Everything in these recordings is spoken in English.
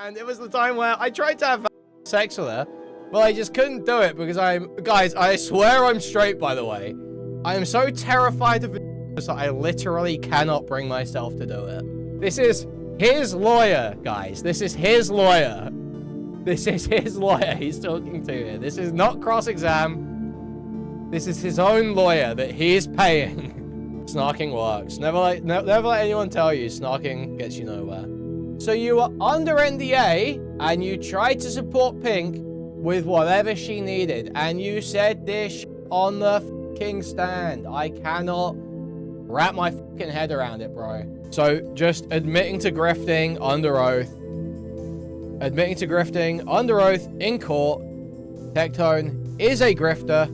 And it was the time where I tried to have sex with her, but I just couldn't do it because guys, I swear I'm straight, by the way. I am so terrified of that I literally cannot bring myself to do it. This is his lawyer, guys. This is his lawyer. This is his lawyer he's talking to here. This is not cross-exam. This is his own lawyer that he is paying. Snarking works. Never let anyone tell you snarking gets you nowhere. So you were under NDA and you tried to support Pink with whatever she needed. And you said this on the fucking stand. I cannot wrap my fucking head around it, bro. So just admitting to grifting under oath. Admitting to grifting under oath in court. Tectone is a grifter,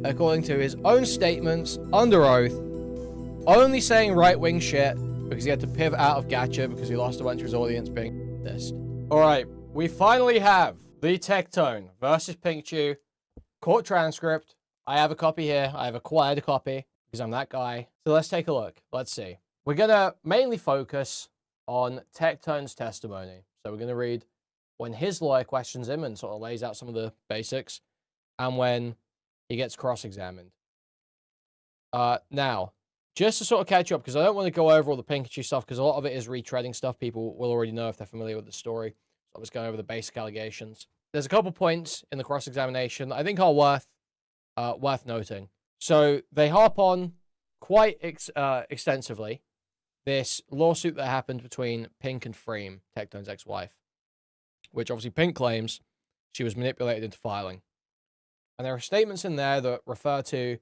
according to his own statements under oath. Only saying right-wing shit because he had to pivot out of Gacha because he lost a bunch of his audience being this. Alright, we finally have the Tectone versus Pinkchu court transcript. I have a copy here. I have acquired a copy because I'm that guy. So let's take a look. Let's see. We're going to mainly focus on Tectone's testimony. So we're going to read when his lawyer questions him and sort of lays out some of the basics, and when he gets cross-examined. Now, just to sort of catch up, because I don't want to go over all the Pikachu stuff, because a lot of it is retreading stuff people will already know if they're familiar with the story. So I'm just going over the basic allegations. There's a couple points in the cross-examination that I think are worth noting. So they harp on quite extensively this lawsuit that happened between Pink and Freem, Tectone's ex-wife, which obviously Pink claims she was manipulated into filing. And there are statements in there that refer to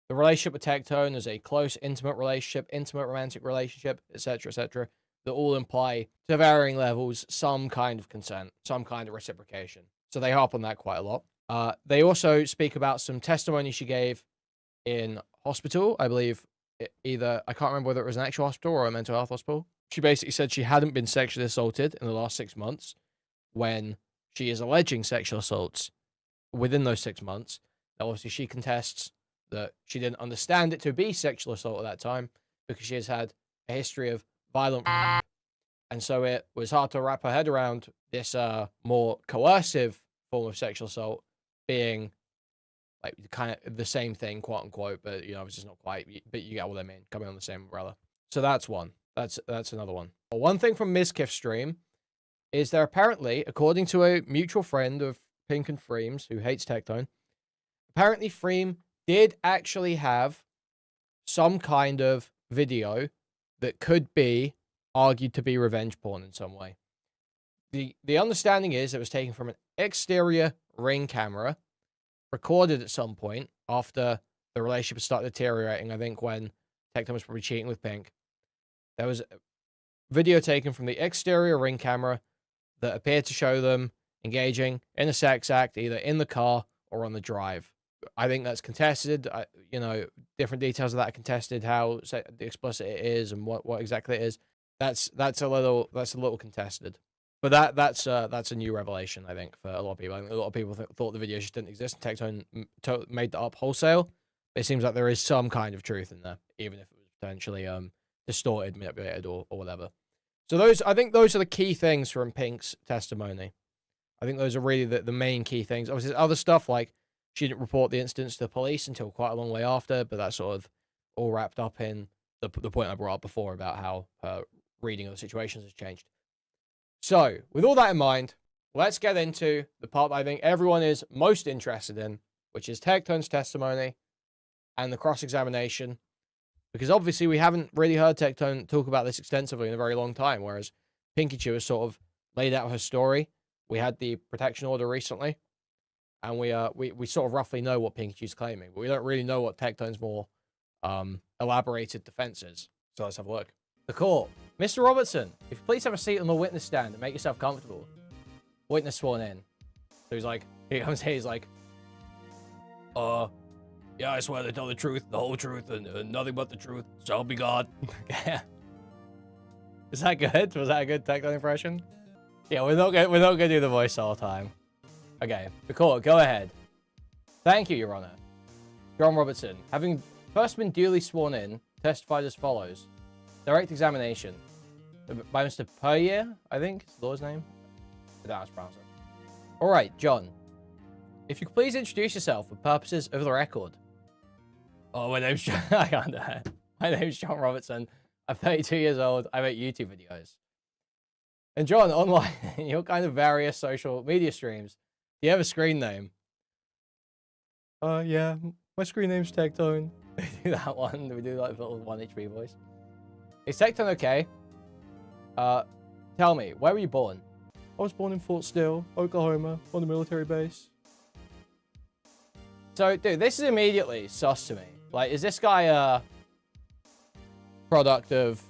the relationship with Tectone as a close, intimate relationship, intimate romantic relationship, etc., etc., that all imply, to varying levels, some kind of consent, some kind of reciprocation. So they harp on that quite a lot. They also speak about some testimony she gave in hospital, I believe, I can't remember whether it was an actual hospital or a mental health hospital. She basically said she hadn't been sexually assaulted in the last 6 months, when she is alleging sexual assaults within those 6 months. Now, obviously, she contests that she didn't understand it to be sexual assault at that time because she has had a history of violent, and so it was hard to wrap her head around this more coercive form of sexual assault being like kind of the same thing, quote unquote, but you know, it's just not quite. But you get what I mean, coming on the same umbrella. So that's one. That's another one. One thing from Mizkif's stream is there apparently, according to a mutual friend of Pink and Freem's who hates Tectone, apparently Freem did actually have some kind of video that could be argued to be revenge porn in some way. The understanding is it was taken from an exterior Ring camera, recorded at some point after the relationship started deteriorating, I think when Tectone was probably cheating with Pink. There was a video taken from the exterior Ring camera that appeared to show them engaging in a sex act, either in the car or on the drive. I think that's contested. You know, different details of that are contested, how explicit it is and what exactly it is. That's a little contested. But that's a new revelation, I think, for a lot of people. I think a lot of people thought the video just didn't exist, and Tectone made that up wholesale. It seems like there is some kind of truth in there, even if it was potentially distorted, manipulated, or whatever. So I think those are the key things from Pink's testimony. I think those are really the main key things. Obviously, other stuff like she didn't report the incidents to the police until quite a long way after, but that's sort of all wrapped up in the point I brought up before about how her reading of the situations has changed. So, with all that in mind, let's get into the part that I think everyone is most interested in, which is Tectone's testimony and the cross-examination. Because obviously we haven't really heard Tectone talk about this extensively in a very long time, whereas Pikachu has sort of laid out her story. We had the protection order recently, and we sort of roughly know what Pikachu's claiming, but we don't really know what Tectone's more elaborated defense is. So let's have a look. The court. Mr. Robertson, if you please have a seat on the witness stand and make yourself comfortable. Witness sworn in. So he's like, he comes here, he's like, yeah, I swear to tell the truth, the whole truth, and nothing but the truth. So help me God. Is that good? Was that a good Tectone impression? Yeah, we're not gonna do the voice all the time. Okay, the court, go ahead. Thank you, Your Honor. John Robertson, having first been duly sworn in, testified as follows. Direct examination by Mr. Puryear, I think is the law's name. I don't know how to pronounce it. All right, John. If you could please introduce yourself for purposes of the record. Oh, my name's John. I can't do it. My name's John Robertson. I'm 32 years old. I make YouTube videos. And John, online, in your kind of various social media streams, do you have a screen name? Yeah. My screen name's Tectone. We do that one. We do like the little 1 HP voice. Is Tectone okay? Tell me, where were you born? I was born in Fort Steele, Oklahoma, on a military base. So, dude, this is immediately sus to me. Like, is this guy a product of,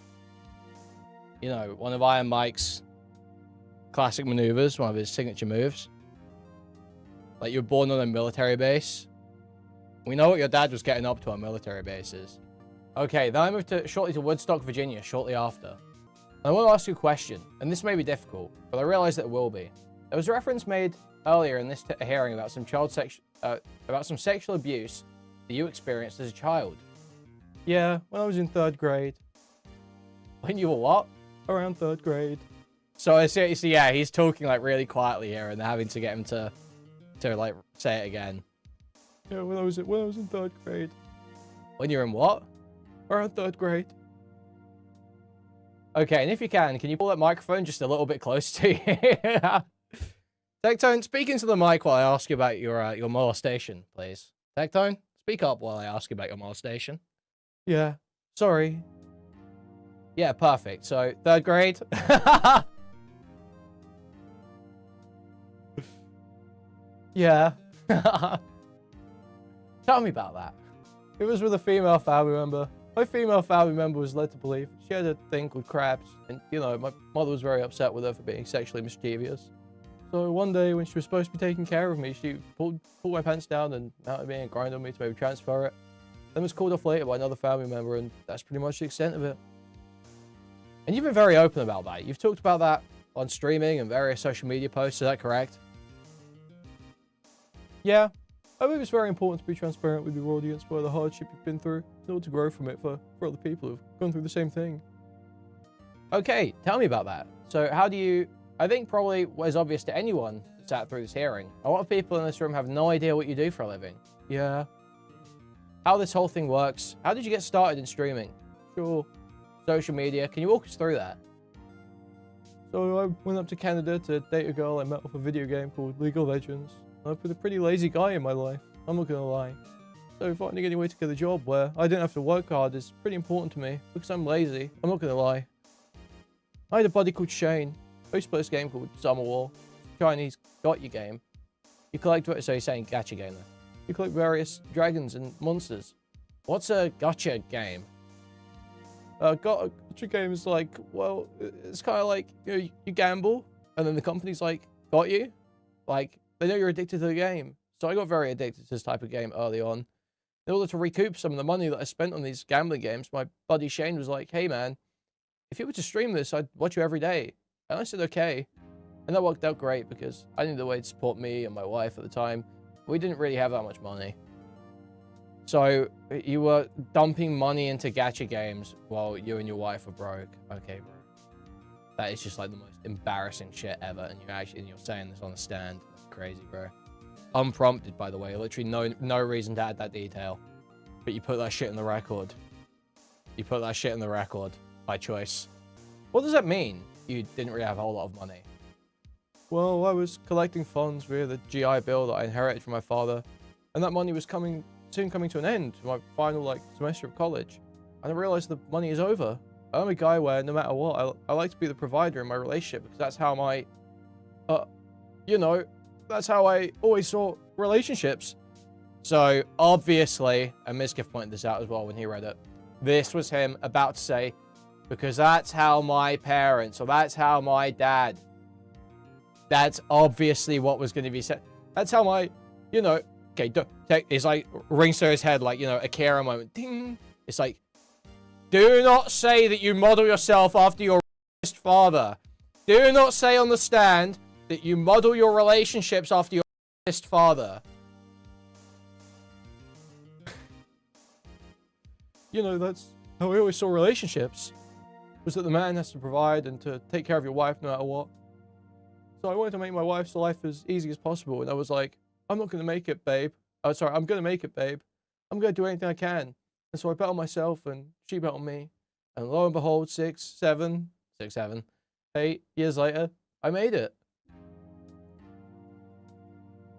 you know, one of Iron Mike's classic maneuvers, one of his signature moves? Like, you were born on a military base? We know what your dad was getting up to on military bases. Okay, then I moved shortly to Woodstock, Virginia, shortly after. I want to ask you a question, and this may be difficult, but I realize that it will be. There was a reference made earlier in this hearing about some sexual abuse that you experienced as a child. Yeah, when I was in 3rd grade. When you were what? Around 3rd grade. So I see, yeah, he's talking like really quietly here, and they're having to get him to like say it again. Yeah, when I was in 3rd grade. When you're in what? Around 3rd grade. Okay, and if you can you pull that microphone just a little bit closer to you? Tectone, speak into the mic while I ask you about your molestation, please. Tectone, speak up while I ask you about your molestation. Yeah, sorry. Yeah, perfect. So, 3rd grade? Yeah. Tell me about that. It was with a female family member. My female family member was led to believe she had a thing with crabs. And, you know, my mother was very upset with her for being sexually mischievous. So one day when she was supposed to be taking care of me, she pulled my pants down and mounted me and grinded on me to maybe transfer it. Then was called off later by another family member, and that's pretty much the extent of it. And you've been very open about that. You've talked about that on streaming and various social media posts, is that correct? Yeah. I believe it's very important to be transparent with your audience about the hardship you've been through in order to grow from it for other people who've gone through the same thing. Okay, tell me about that. So how do you... I think probably what is obvious to anyone that sat through this hearing, a lot of people in this room have no idea what you do for a living. Yeah. How this whole thing works. How did you get started in streaming? Sure. Social media. Can you walk us through that? So I went up to Canada to date a girl I met off a video game called League of Legends. I've been a pretty lazy guy in my life, I'm not gonna lie. So finding any way to get a job where I didn't have to work hard is pretty important to me, because I'm lazy, I'm not gonna lie. I had a buddy called Shane. I used to play this game called Summer War. Chinese gacha game. You collect, so you're saying gacha game then. You collect various dragons and monsters. What's a gacha game? Gacha game is like, well, it's kind of like, you know, you gamble, and then the company's like, got you? Like, they know you're addicted to the game. So I got very addicted to this type of game early on. In order to recoup some of the money that I spent on these gambling games, my buddy Shane was like, hey man, if you were to stream this, I'd watch you every day. And I said, okay. And that worked out great because I needed a way to support me and my wife at the time. We didn't really have that much money. So you were dumping money into gacha games while you and your wife were broke. Okay, bro. That is just like the most embarrassing shit ever. And you're saying this on the stand. That's crazy, bro. Unprompted, by the way. Literally no reason to add that detail. But you put that shit in the record. You put that shit in the record by choice. What does that mean? You didn't really have a whole lot of money. Well, I was collecting funds via the GI Bill that I inherited from my father. And that money was soon coming to an end, my final semester of college. And I realized the money is over. I'm a guy where no matter what, I like to be the provider in my relationship because that's how my, that's how I always saw relationships. So obviously, and Mizkif pointed this out as well when he read it, this was him about to say, because that's how my parents, or that's how my dad, that's obviously what was going to be said. That's how my, okay, it's like rings through his head like, Akira moment. Ding. It's like, do not say that you model yourself after your racist father. Do not say on the stand that you model your relationships after your racist father. That's how we always saw relationships. Was that the man has to provide and to take care of your wife no matter what. So I wanted to make my wife's life as easy as possible. And I was like, I'm not going to make it, babe. Oh, sorry, I'm going to make it, babe. I'm going to do anything I can. And so I bet on myself and she bet on me. And lo and behold, 8 years later, I made it.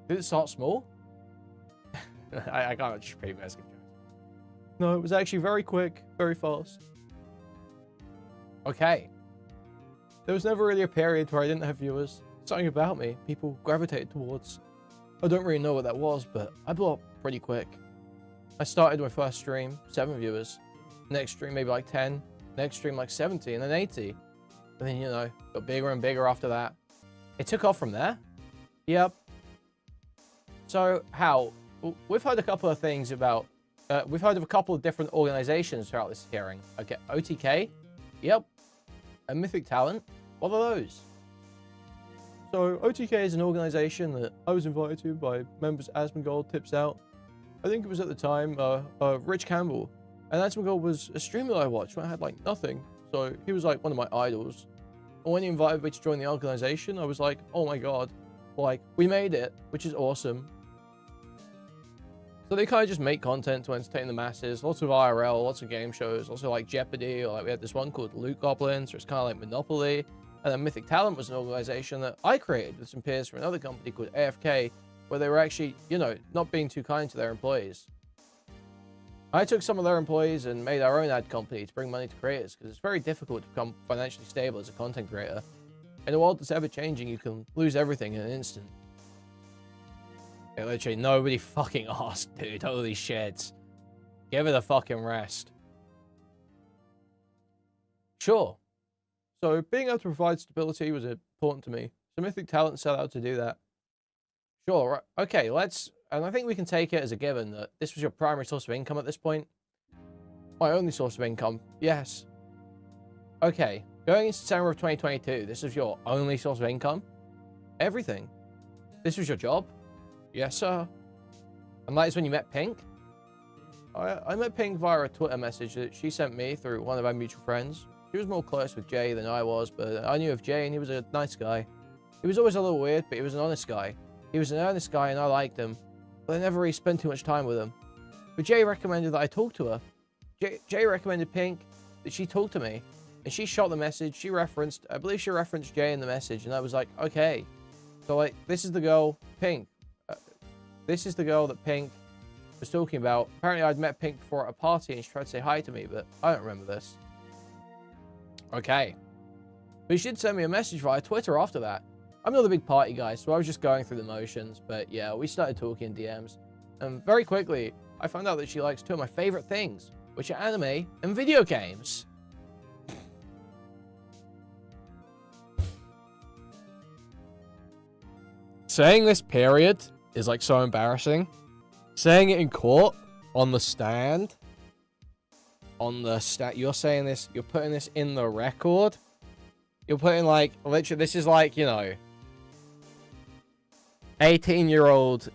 Did it start small? I can't just repeat my jokes. No, it was actually very quick, very fast. Okay. There was never really a period where I didn't have viewers. Something about me, people gravitated towards. I don't really know what that was, but I blew up pretty quick. I started my first stream, 7 viewers. Next stream, maybe like 10. Next stream, like 70, and then 80. And then, you know, got bigger and bigger after that. It took off from there. Yep. So, how? We've heard a couple of things about... we've heard of a couple of different organizations throughout this hearing. Okay, OTK? Yep. And Mythic Talent? What are those? So, OTK is an organization that I was invited to by members Asmongold, Tips Out. I think it was at the time, Rich Campbell. And Asmongold was a streamer that I watched when I had, like, nothing. So, he was, like, one of my idols. And when he invited me to join the organization, I was like, oh my god. Like, we made it, which is awesome. So they kind of just make content to entertain the masses. Lots of IRL, lots of game shows. Also like Jeopardy, or like we had this one called Loot Goblins, or it's kind of like Monopoly. And then Mythic Talent was an organization that I created with some peers from another company called AFK, where they were actually, you know, not being too kind to their employees. I took some of their employees and made our own ad company to bring money to creators, because it's very difficult to become financially stable as a content creator. In a world that's ever changing, you can lose everything in an instant. Literally, nobody fucking asked, dude. Holy shit. Give it a fucking rest. Sure. So, being able to provide stability was important to me. So, Mythic Talent set out to do that. Sure, right. Okay, let's... And I think we can take it as a given that this was your primary source of income at this point. My only source of income. Yes. Okay. Going into December of 2022, this was your only source of income? Everything. This was your job? Yes, sir. And that is when you met Pink? I met Pink via a Twitter message that she sent me through one of our mutual friends. She was more close with Jay than I was, but I knew of Jay and he was a nice guy. He was always a little weird, but he was an honest guy. He was an earnest guy and I liked him, but I never really spent too much time with him. But Jay recommended that I talk to her. Jay recommended Pink that she talk to me. And she shot the message, I believe she referenced Jay in the message, and I was like, okay. So, like, this is the girl, Pink. This is the girl that Pink was talking about. Apparently, I'd met Pink before at a party, and she tried to say hi to me, but I don't remember this. Okay. But she did send me a message via Twitter after that. I'm not a big party guy, so I was just going through the motions, but yeah, we started talking in DMs. And very quickly, I found out that she likes 2 of my favorite things, which are anime and video games. Saying this period is like so embarrassing. Saying it in court, on the stand, you're saying this, you're putting this in the record. You're putting like, literally, this is like, you know, 18-year-old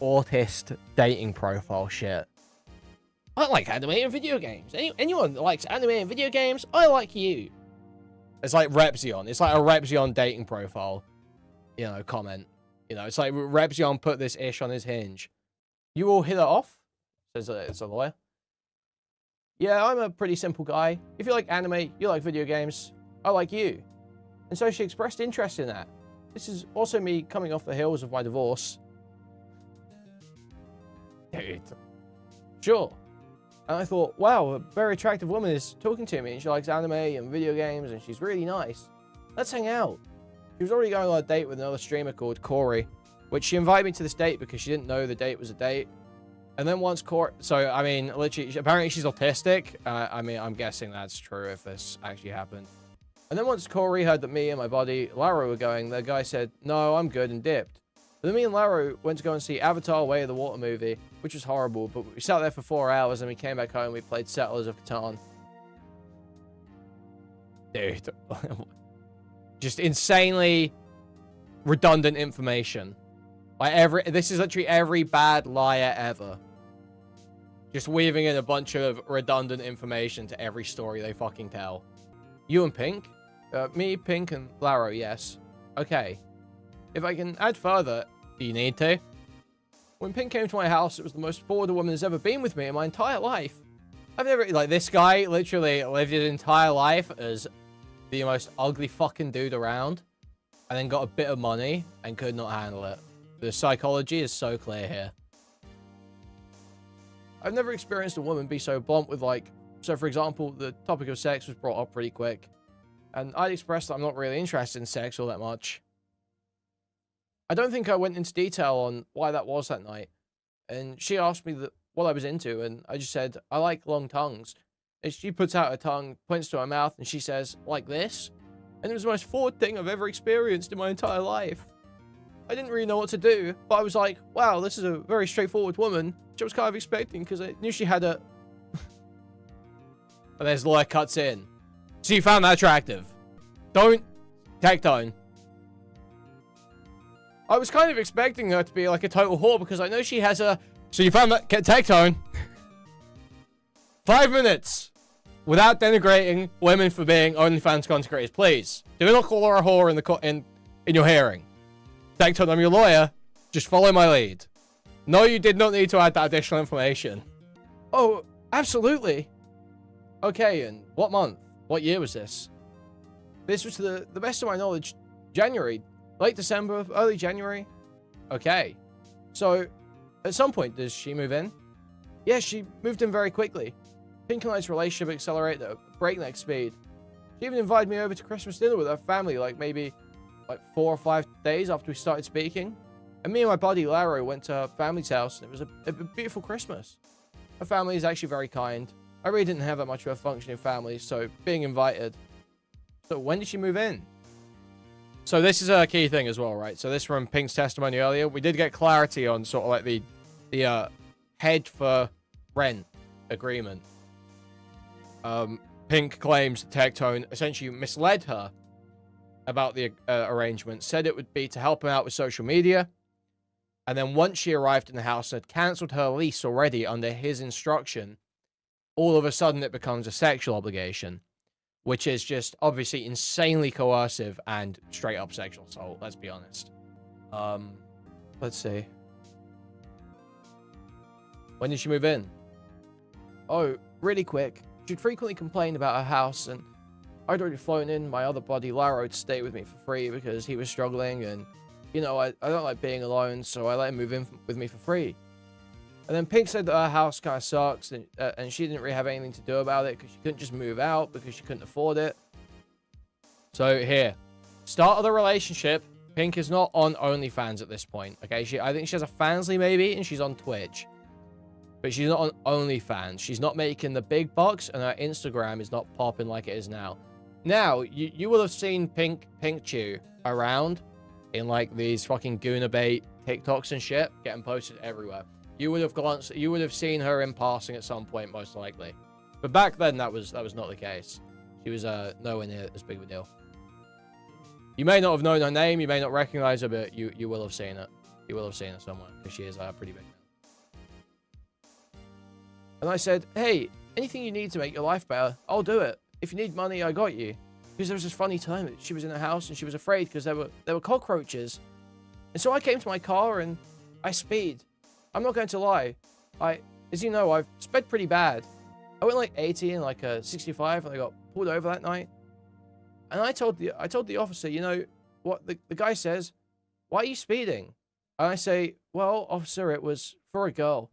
autist dating profile shit. I like anime and video games. Anyone that likes anime and video games, I like you. It's like Repzion. It's like a Repzion dating profile, you know, comment. You know, it's like Repzion put this ish on his hinge. You all hit it off? Says it's a lawyer. Yeah, I'm a pretty simple guy. If you like anime, you like video games, I like you. And so she expressed interest in that. This is also me coming off the heels of my divorce. Dude. Sure. And I thought, wow, a very attractive woman is talking to me and she likes anime and video games and she's really nice. Let's hang out. She was already going on a date with another streamer called Corey, which she invited me to this date because she didn't know the date was a date. And then once Corey... So, I mean, literally, apparently she's autistic. I mean, I'm guessing that's true if this actually happened. And then once Corey heard that me and my buddy, Laro, were going, the guy said, no, I'm good, and dipped. But then me and Laro went to go and see Avatar Way of the Water movie, which was horrible, but we sat there for 4 hours and we came back home and we played Settlers of Catan. Dude. Just insanely redundant information. Like this is literally every bad liar ever. Just weaving in a bunch of redundant information to every story they fucking tell. You and Pink? Me, Pink, and Laro, yes. Okay. If I can add further, do you need to? When Pink came to my house, it was the most forward a woman has ever been with me in my entire life. I've never, like, this guy literally lived his entire life as the most ugly fucking dude around, and then got a bit of money and could not handle it. The psychology is so clear here. I've never experienced a woman be so blunt with, like, so for example, the topic of sex was brought up pretty quick, and I'd expressed that I'm not really interested in sex all that much. I don't think I went into detail on why that was that night, and she asked me what I was into, and I just said, I like long tongues. And she puts out her tongue, points to her mouth, and she says, like this? And it was the most forward thing I've ever experienced in my entire life. I didn't really know what to do, but I was like, wow, this is a very straightforward woman, which I was kind of expecting, because I knew she had a... And there's the lawyer cuts in. So you found that attractive. Don't Tectone. I was kind of expecting her to be like a total whore because I know she has a... So you found that Tectone. 5 minutes. Without denigrating women for being OnlyFans content creators. Please. Do not call her a whore in your hearing. Tectone, I'm your lawyer. Just follow my lead. No, you did not need to add that additional information. Oh, absolutely. Okay, and what month? What year was this? This was, to the best of my knowledge, January. Late December, early January. Okay. So, at some point, does she move in? Yeah, she moved in very quickly. Pink and I's relationship accelerated at a breakneck speed. She even invited me over to Christmas dinner with her family, maybe 4 or 5 days after we started speaking. And me and my buddy, Laro, went to her family's house, and it was a beautiful Christmas. Her family is actually very kind. I really didn't have that much of a functioning family, so being invited. So when did she move in? So this is a key thing as well, right? So this from Pink's testimony earlier. We did get clarity on sort of like the head for rent agreement. Pink claims that Tectone essentially misled her about the arrangement, said it would be to help him out with social media. And then once she arrived in the house and had cancelled her lease already under his instruction, all of a sudden it becomes a sexual obligation. Which is just obviously insanely coercive and straight up sexual assault, let's be honest. Let's see. When did she move in? Oh, really quick. She'd frequently complain about her house, and I'd already flown in my other buddy Laro to stay with me for free because he was struggling, and, you know, I don't like being alone, so I let him move in with me for free. And then Pink said that her house kind of sucks, and she didn't really have anything to do about it because she couldn't just move out because she couldn't afford it. So here, start of the relationship, Pink is not on OnlyFans at this point, okay? I think she has a Fansly maybe, and she's on Twitch. But she's not on OnlyFans. She's not making the big bucks, and her Instagram is not popping like it is now. Now, you will have seen Pink Chew around in like these fucking Goonabait TikToks and shit getting posted everywhere. You would have seen her in passing at some point, most likely. But back then, that was not the case. She was nowhere near as big of a deal. You may not have known her name, you may not recognize her, but you will have seen it. You will have seen her somewhere, because she is pretty big now. And I said, hey, anything you need to make your life better, I'll do it. If you need money, I got you. Because there was this funny time that she was in her house and she was afraid because there were cockroaches. And so I came to my car and I speed. I'm not going to lie. As you know, I've sped pretty bad. I went like 80 and like a 65 and I got pulled over that night. And I told the officer, you know, what the guy says, why are you speeding? And I say, well, officer, it was for a girl.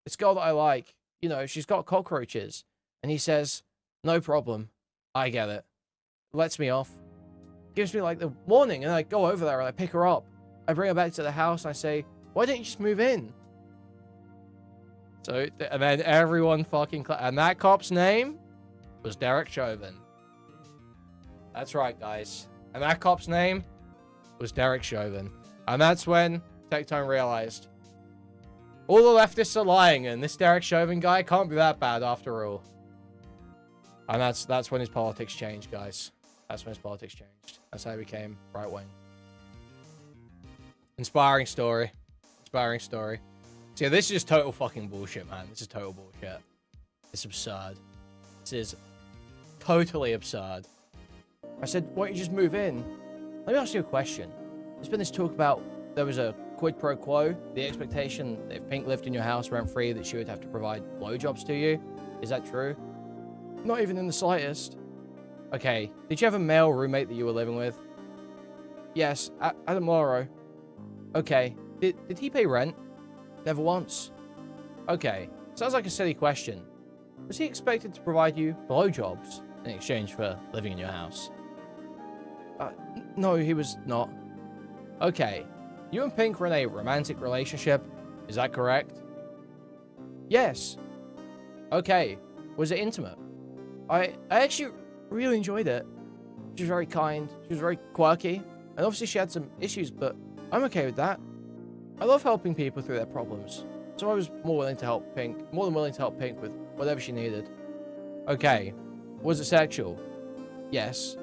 This girl that I like, you know, she's got cockroaches. And he says, no problem. I get it. Lets me off. Gives me like the warning and I go over there and I pick her up. I bring her back to the house and I say, why don't you just move in? So, and then everyone fucking... And that cop's name was Derek Chauvin. That's right, guys. And that cop's name was Derek Chauvin. And that's when Tectone realized all the leftists are lying and this Derek Chauvin guy can't be that bad after all. And that's when his politics changed, guys. That's when his politics changed. That's how he became right-wing. Inspiring story. Inspiring story. So yeah, this is just total fucking bullshit, man. This is total bullshit. It's absurd. This is totally absurd. I said, why don't you just move in? Let me ask you a question. there's been this talk about there was a quid pro quo, the expectation that if Pink lived in your house rent-free that she would have to provide blowjobs to you. Is that true? Not even in the slightest. Okay, did you have a male roommate that you were living with? Yes, Adam Morrow. Okay, did he pay rent? Never once. Okay, sounds like a silly question. Was he expected to provide you blowjobs in exchange for living in your house? No, he was not. Okay, you and Pink were in a romantic relationship, is that correct? Yes. Okay, was it intimate? I actually really enjoyed it. She was very kind, she was very quirky, and obviously she had some issues, but I'm okay with that. I love helping people through their problems, so I was more than willing to help Pink with whatever she needed. Okay, was it sexual? Yes.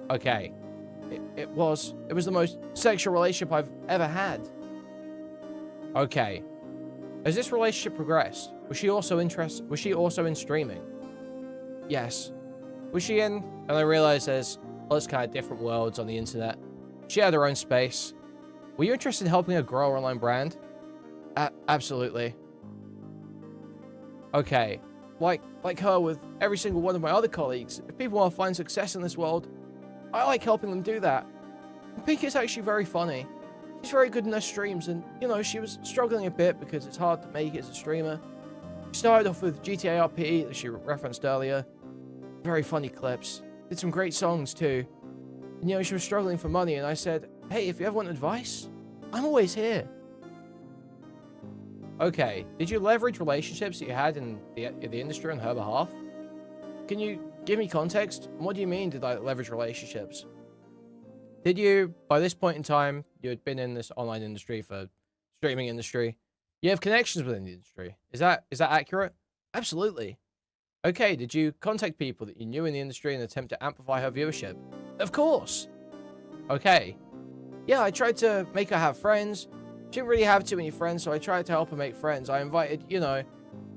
Okay. It was the most sexual relationship I've ever had. Okay. As this relationship progressed, was she also in streaming? Yes. Was she in? And I realized there's lots of kind of different worlds on the internet. She had her own space. Were you interested in helping her grow her online brand? Absolutely. Okay. Like her with every single one of my other colleagues, if people want to find success in this world, I like helping them do that. And Pink is actually very funny. She's very good in her streams, and, you know, she was struggling a bit because it's hard to make it as a streamer. She started off with GTA RP, that she referenced earlier. Very funny clips. Did some great songs, too. And, you know, she was struggling for money, and I said, hey, if you ever want advice, I'm always here. Okay, did you leverage relationships that you had in the industry on her behalf? Can you give me context? What do you mean, did I leverage relationships? Did you, by this point in time, you had been in this online industry for streaming industry, you have connections within the industry. Is that accurate? Absolutely. Okay, did you contact people that you knew in the industry in an attempt to amplify her viewership? Of course. Okay. Yeah, I tried to make her have friends. She didn't really have too many friends, so I tried to help her make friends. I invited, you know,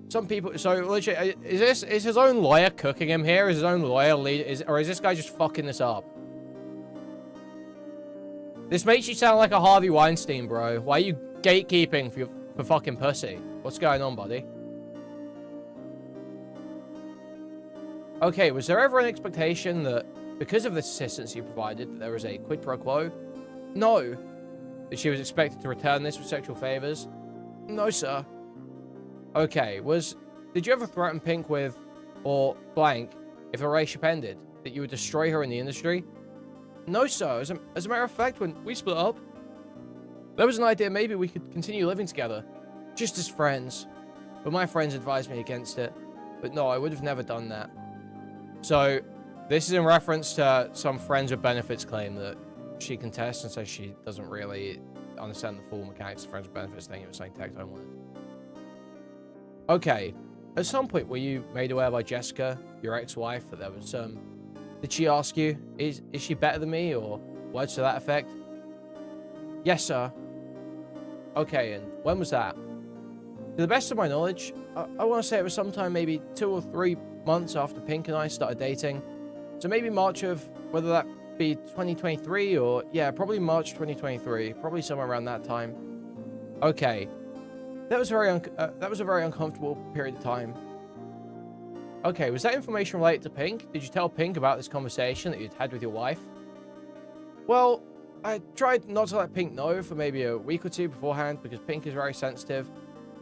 some people. So, literally, is his own lawyer cooking him here? Is his own lawyer lead? Or is this guy just fucking this up? This makes you sound like a Harvey Weinstein, bro. Why are you gatekeeping for fucking pussy? What's going on, buddy? Okay, was there ever an expectation that because of the assistance you provided, that there was a quid pro quo? No. That she was expected to return this with sexual favors? No, sir. Okay, did you ever threaten Pink with, or blank, if a relationship ended, that you would destroy her in the industry? No, sir. As a matter of fact, when we split up, there was an idea maybe we could continue living together, just as friends. But my friends advised me against it. But no, I would have never done that. So, this is in reference to some friends with benefits claim that she contests and says she doesn't really understand the full mechanics of friends with benefits thing. It was something Tectone wanted. Okay. At some point, were you made aware by Jessica, your ex-wife, that there was some... Did she ask you, is she better than me, or words to that effect? Yes, sir. Okay, and when was that? To the best of my knowledge, I want to say it was sometime maybe 2 or 3 months after Pink and I started dating. So maybe March of, whether that be 2023 or, yeah, probably March 2023. Probably somewhere around that time. Okay. That was a very uncomfortable period of time. Okay, was that information related to Pink? Did you tell Pink about this conversation that you'd had with your wife? Well, I tried not to let Pink know for maybe a week or two beforehand because Pink is very sensitive.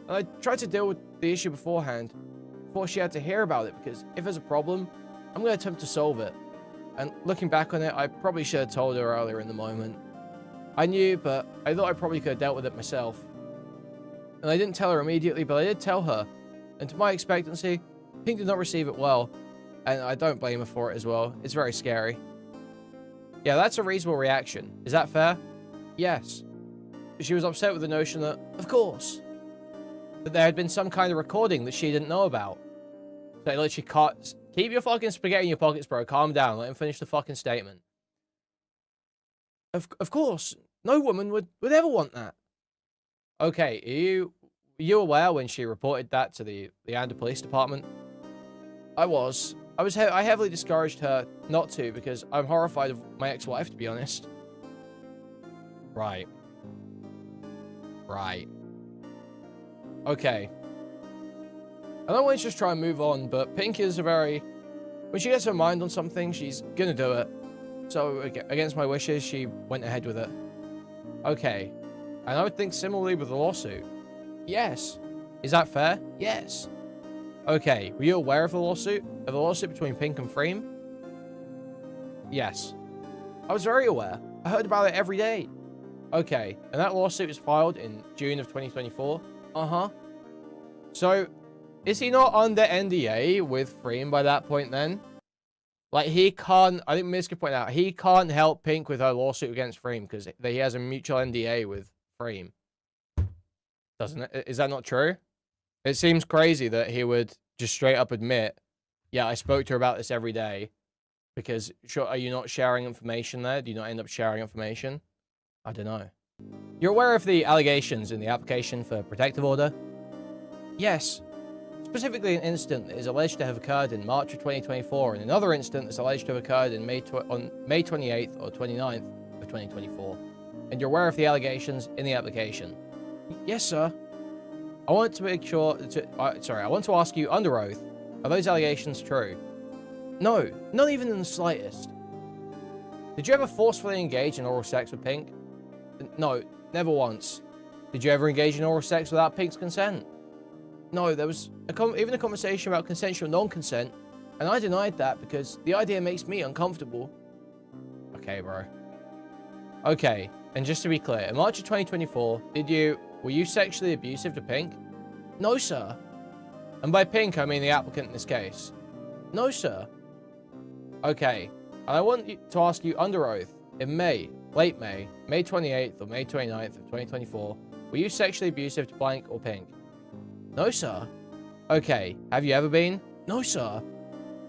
And I tried to deal with the issue beforehand, before she had to hear about it, because if there's a problem, I'm going to attempt to solve it. And looking back on it, I probably should have told her earlier in the moment. I knew, but I thought I probably could have dealt with it myself. And I didn't tell her immediately, but I did tell her. And to my expectancy, Pink did not receive it well. And I don't blame her for it as well. It's very scary. Yeah, that's a reasonable reaction. Is that fair? Yes. She was upset with the notion that, of course, that there had been some kind of recording that she didn't know about. So literally can't... Keep your fucking spaghetti in your pockets, bro. Calm down. Let him finish the fucking statement. Of course. No woman would ever want that. Okay, are you aware when she reported that to the Leander Police Department? I was. I heavily discouraged her not to because I'm horrified of my ex-wife, to be honest. Right. Right. Okay. I don't want to just try and move on, but Pink is a very... When she gets her mind on something, she's gonna do it. So, against my wishes, she went ahead with it. Okay. And I would think similarly with the lawsuit. Yes. Is that fair? Yes. Okay. Were you aware of the lawsuit? Of the lawsuit between Pink and Freem? Yes. I was very aware. I heard about it every day. Okay. And that lawsuit was filed in June of 2024? Uh-huh. So, is he not under NDA with Freem by that point then? Like, he can't... I think Miska pointed out, he can't help Pink with her lawsuit against Freem because he has a mutual NDA with Freem. Doesn't it? Is that not true? It seems crazy that he would just straight up admit, yeah, I spoke to her about this every day. Because, sure, are you not sharing information there? Do you not end up sharing information? I don't know. You're aware of the allegations in the application for protective order? Yes. Specifically, an incident that is alleged to have occurred in March of 2024, and another incident that's alleged to have occurred in on May 28th or 29th of 2024. And you're aware of the allegations in the application? Yes, sir. I want to make sure... I want to ask you under oath, are those allegations true? No, not even in the slightest. Did you ever forcefully engage in oral sex with Pink? No, never once. Did you ever engage in oral sex without Pink's consent? No, there was even a conversation about consensual non-consent, and I denied that because the idea makes me uncomfortable. Okay, bro. Okay, and just to be clear, in March of 2024, were you sexually abusive to Pink? No, sir. And by Pink, I mean the applicant in this case. No, sir. Okay, and I want to ask you under oath, in late May 28th or May 29th of 2024, were you sexually abusive to blank or Pink? No, sir. Okay, have you ever been? No, sir.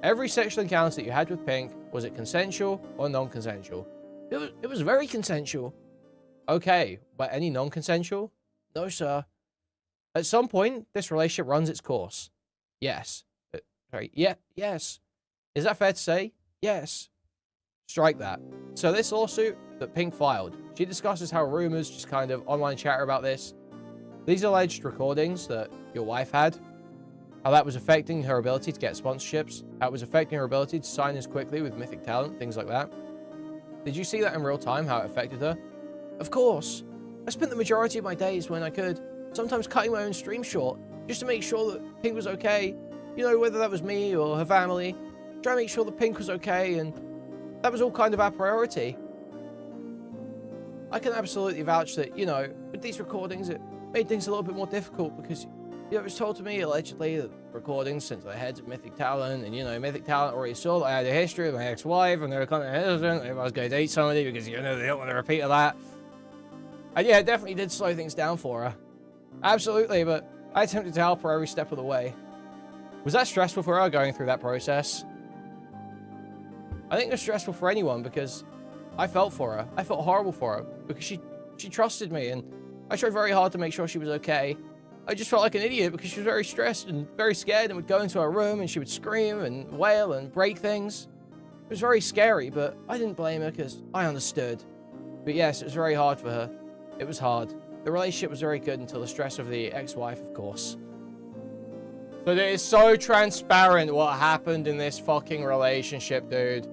Every sexual encounter that you had with Pink, was it consensual or non-consensual? It was very consensual. Okay, but any non-consensual? No, sir. At some point, this relationship runs its course. Yes. Yes. Is that fair to say? Yes. Strike that. So this lawsuit that Pink filed, she discusses how rumors, just kind of online chatter about this, these alleged recordings that your wife had, how that was affecting her ability to get sponsorships, how it was affecting her ability to sign as quickly with Mythic Talent, things like that. Did you see that in real time, how it affected her? Of course. I spent the majority of my days when I could, sometimes cutting my own stream short, just to make sure that Pink was okay. You know, whether that was me or her family. Try to make sure that Pink was okay, and that was all kind of our priority. I can absolutely vouch that, you know, with these recordings, it made things a little bit more difficult because, you know, it was told to me, allegedly, that recordings since the heads of Mythic Talent, and, you know, Mythic Talent already saw that I had a history with my ex-wife, and they were kind of hesitant if I was going to date somebody because, you know, they don't want to repeat of that. And yeah, it definitely did slow things down for her. Absolutely, but I attempted to help her every step of the way. Was that stressful for her, going through that process? I think it was stressful for anyone because I felt for her. I felt horrible for her because she trusted me, and I tried very hard to make sure she was okay. I just felt like an idiot because she was very stressed and very scared and would go into her room and she would scream and wail and break things. It was very scary, but I didn't blame her because I understood. But yes, it was very hard for her. It was hard. The relationship was very good until the stress of the ex-wife, of course. But it is so transparent what happened in this fucking relationship, dude.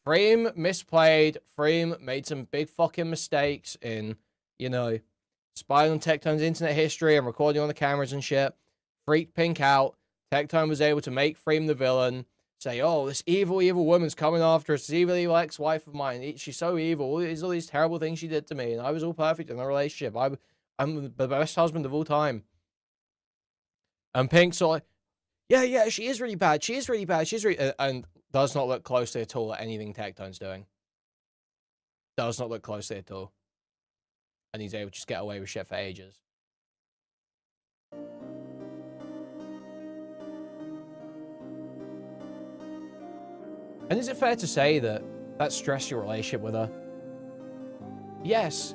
Freem misplayed. Freem made some big fucking mistakes in, you know, spying on Tectone's internet history and recording on the cameras and shit. Freaked Pink out. Tectone was able to make Freem the villain. Say, oh, this evil, evil woman's coming after us. This evil, evil ex-wife of mine. She's so evil. All these terrible things she did to me. And I was all perfect in the relationship. I'm the best husband of all time. And Pink's sort of, yeah, she is really bad. She is really bad. She's really... and does not look closely at all at anything Tectone's doing. Does not look closely at all. And he's able to just get away with shit for ages. And is it fair to say that that stressed your relationship with her? Yes.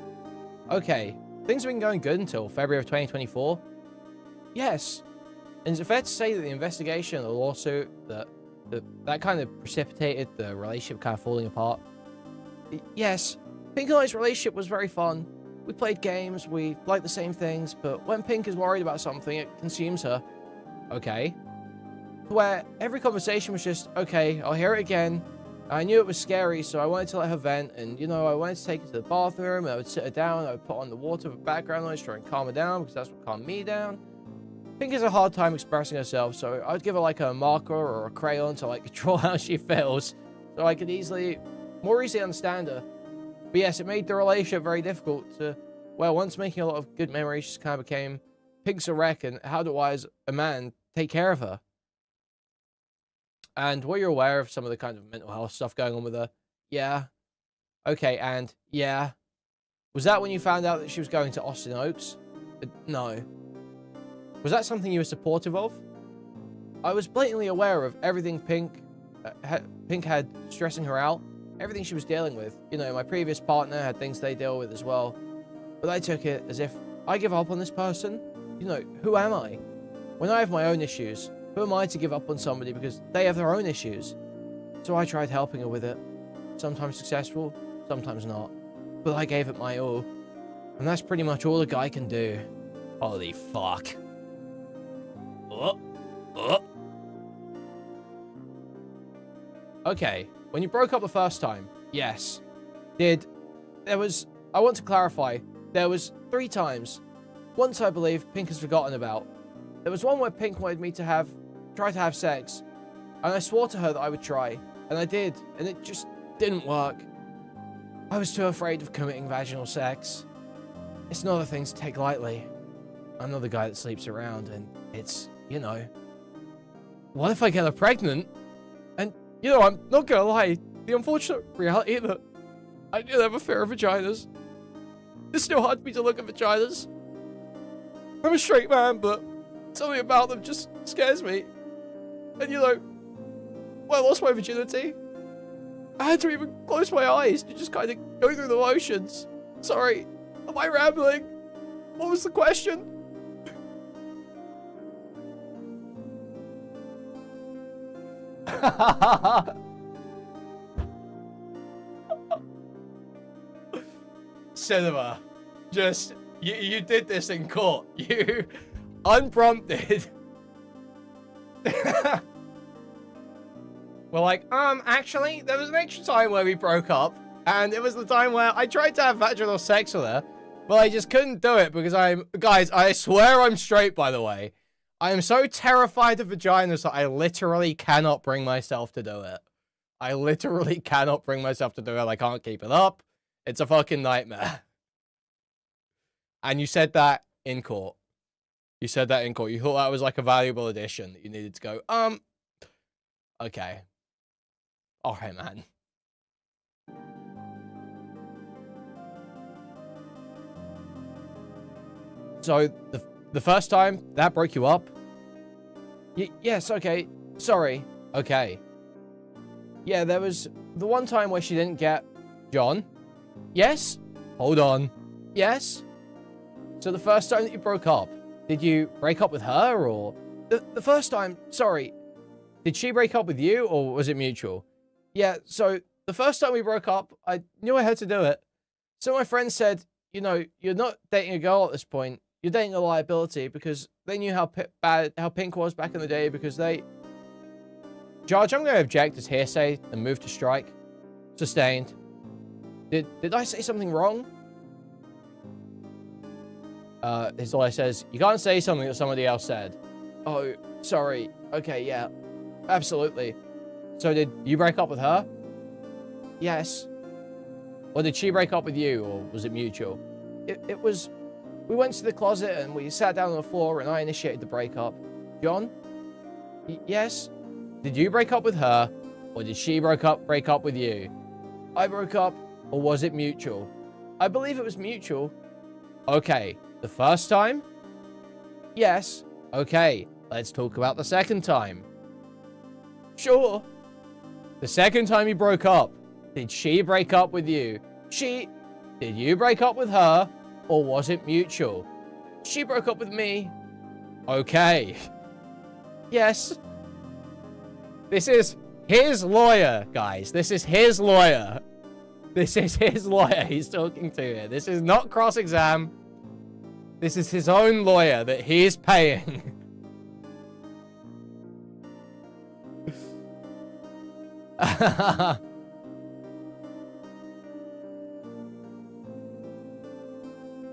Okay. Things have been going good until February of 2024? Yes. And is it fair to say that the investigation, the lawsuit, that kind of precipitated the relationship kind of falling apart? Yes. Pink and I's relationship was very fun. We played games, we liked the same things, but when Pink is worried about something, it consumes her. Okay. Where every conversation was just, okay, I'll hear it again. I knew it was scary, so I wanted to let her vent, and, you know, I wanted to take her to the bathroom, and I would sit her down, I would put on the water for background noise, try and calm her down, because that's what calmed me down. Pink has a hard time expressing herself, so I would give her, like, a marker or a crayon to, like, draw how she feels, so I could more easily understand her. But yes, it made the relationship very difficult to, well, once making a lot of good memories, she kind of became Pink's a wreck, and how do I, as a man, take care of her? And were you aware of some of the kind of mental health stuff going on with her? Yeah. Okay, and yeah. Was that when you found out that she was going to Austin Oaks? No. Was that something you were supportive of? I was blatantly aware of everything Pink had stressing her out, everything she was dealing with. You know, my previous partner had things they deal with as well. But I took it as if I give up on this person. You know, who am I? When I have my own issues, who am I to give up on somebody because they have their own issues? So I tried helping her with it. Sometimes successful, sometimes not. But I gave it my all. And that's pretty much all a guy can do. Holy fuck. Okay, when you broke up the first time, yes. I want to clarify, there was 3 times. Once I believe Pink has forgotten about. There was one where Pink wanted me to try to have sex, and I swore to her that I would try, and I did, and it just didn't work. I was too afraid of committing vaginal sex. It's not a thing to take lightly. I'm not the guy that sleeps around, and it's, you know. What if I get her pregnant? And, you know, I'm not gonna lie, the unfortunate reality that I do have a fear of vaginas. It's still hard for me to look at vaginas. I'm a straight man, but something about them just scares me. And, you know, when I lost my virginity, I had to even close my eyes to just kind of go through the motions. Sorry, am I rambling? What was the question? Cinema. Just, you did this in court. You, unprompted. We're like, actually, there was an extra time where we broke up, and it was the time where I tried to have vaginal sex with her, but I just couldn't do it because guys, I swear I'm straight, by the way. I am so terrified of vaginas that I literally cannot bring myself to do it. I literally cannot bring myself to do it. I can't keep it up. It's a fucking nightmare. And you said that in court. You said that in court. You thought that was like a valuable addition that you needed to go, okay. Alright, man. So, the first time, that broke you up? Yes, okay. Sorry. Okay. Yeah, there was the one time where she didn't get John. Yes? Hold on. Yes? So the first time that you broke up, did you break up with her, or... The first time, sorry, did she break up with you, or was it mutual? Yeah, so the first time we broke up, I knew I had to do it. So my friend said, you know, you're not dating a girl at this point. You're dating a liability, because they knew how Pink was back in the day, because they... Judge, I'm going to object as hearsay and move to strike. Sustained. Did I say something wrong? His lawyer says, you can't say something that somebody else said. Oh, sorry. Okay, yeah. Absolutely. So did you break up with her? Yes. Or did she break up with you, or was it mutual? It was... We went to the closet and we sat down on the floor and I initiated the breakup. John? Yes? Did you break up with her, or did she break up with you? I broke up, or was it mutual? I believe it was mutual. Okay, the first time? Yes. Okay, let's talk about the second time. Sure. The second time you broke up, did she break up with you? Did you break up with her, or was it mutual? She broke up with me. Okay. Yes. This is his lawyer, guys. This is his lawyer. This is his lawyer he's talking to here. This is not cross-exam. This is his own lawyer that he is paying.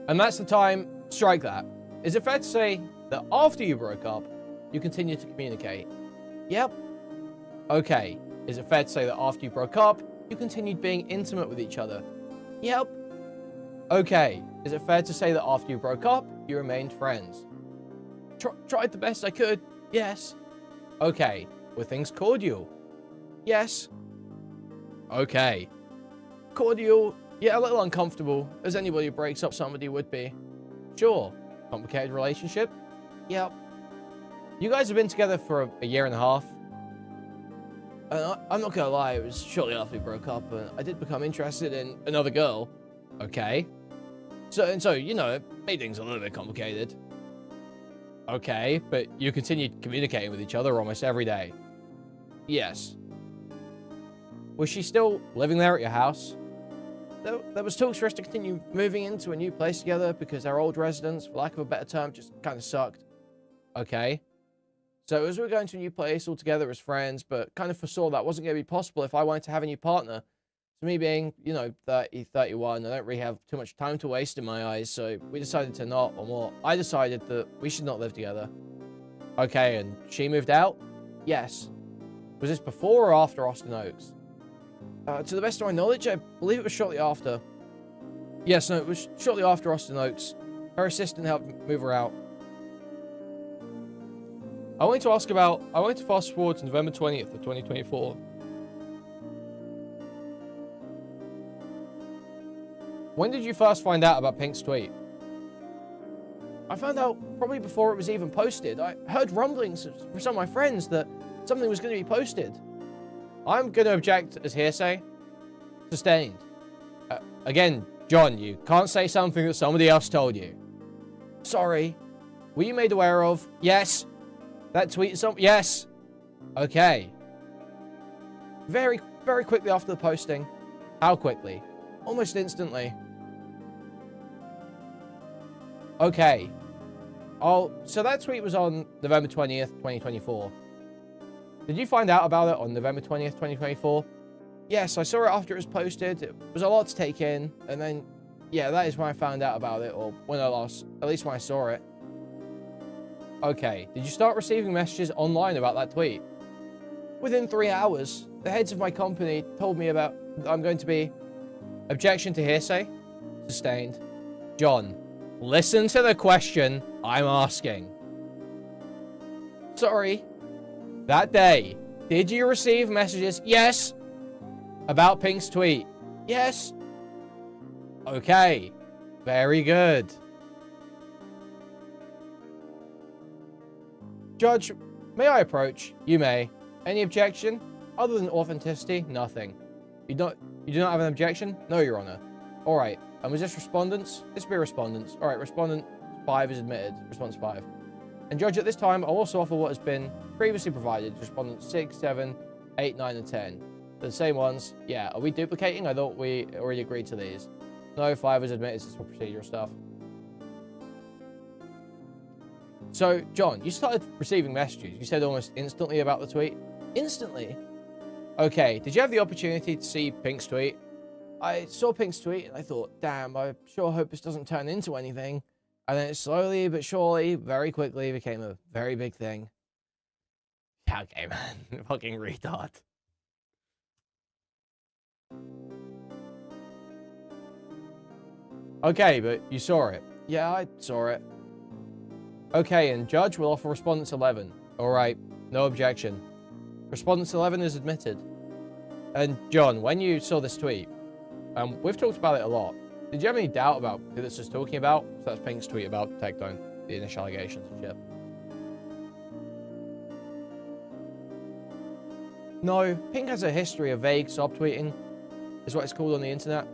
And that's the time. Strike that. Is it fair to say that after you broke up, you continued to communicate? Yep. Okay. Is it fair to say that after you broke up, you continued being intimate with each other? Yep. Okay. Is it fair to say that after you broke up, you remained friends? Tried the best I could. Yes. Okay. Were things cordial? Yes. Okay. Cordial. Yeah, a little uncomfortable, as anybody who breaks up somebody would be. Sure. Complicated relationship? Yep. You guys have been together for a year and a half. I'm not gonna lie, it was shortly after we broke up, and I did become interested in another girl. Okay. So, you know, it made things a little bit complicated. Okay, but you continued communicating with each other almost every day. Yes. Was she still living there at your house? There was talks for us to continue moving into a new place together because our old residence, for lack of a better term, just kind of sucked. Okay. So as we were going to a new place all together as friends, but kind of foresaw that wasn't going to be possible if I wanted to have a new partner. So me being, you know, 30, 31, I don't really have too much time to waste in my eyes, so we decided to not, or more, I decided that we should not live together. Okay, and she moved out? Yes. Was this before or after Austin Oaks? To the best of my knowledge, I believe it was shortly after. Yes, no, it was shortly after Austin Oaks. Her assistant helped move her out. I wanted to fast forward to November 20th of 2024. When did you first find out about Pink's tweet? I found out probably before it was even posted. I heard rumblings from some of my friends that something was going to be posted. I'm going to object as hearsay. Sustained. Again, John, you can't say something that somebody else told you. Sorry. Were you made aware of? Yes. That tweet is something? Yes. Okay. Very, very quickly after the posting. How quickly? Almost instantly. Okay. Oh, so that tweet was on November 20th, 2024. Did you find out about it on November 20th, 2024? Yes, I saw it after it was posted. It was a lot to take in. And then, yeah, that is when I found out about it, or when at least when I saw it. Okay, did you start receiving messages online about that tweet? Within 3 hours, the heads of my company told me about I'm going to be... Objection to hearsay? Sustained. John, listen to the question I'm asking. Sorry. That day, did you receive messages? Yes. About Pink's tweet? Yes. Okay. Very good. Judge, may I approach? You may. Any objection? Other than authenticity, nothing. You do not have an objection? No, Your Honor. Alright. And was this respondents? This will be respondents. Alright, respondent 5 is admitted. Response 5. And Judge, at this time, I'll also offer what has been previously provided. Respondents 6, 7, 8, 9, and 10. They're the same ones. Yeah, are we duplicating? I thought we already agreed to these. No, 5 is admitted. This is for procedural stuff. So, John, you started receiving messages. You said almost instantly about the tweet. Instantly? Okay, did you have the opportunity to see Pink's tweet? I saw Pink's tweet and I thought, damn, I sure hope this doesn't turn into anything. And then it slowly but surely, very quickly became a very big thing. Yeah, okay, man. Fucking retard. Okay, but you saw it. Yeah, I saw it. Okay, and Judge will offer Respondents 11. Alright, no objection. Respondents 11 is admitted. And John, when you saw this tweet, we've talked about it a lot. Did you have any doubt about who this is talking about? So that's Pink's tweet about Tectone, the initial allegations and shit. No, Pink has a history of vague subtweeting, is what it's called on the internet.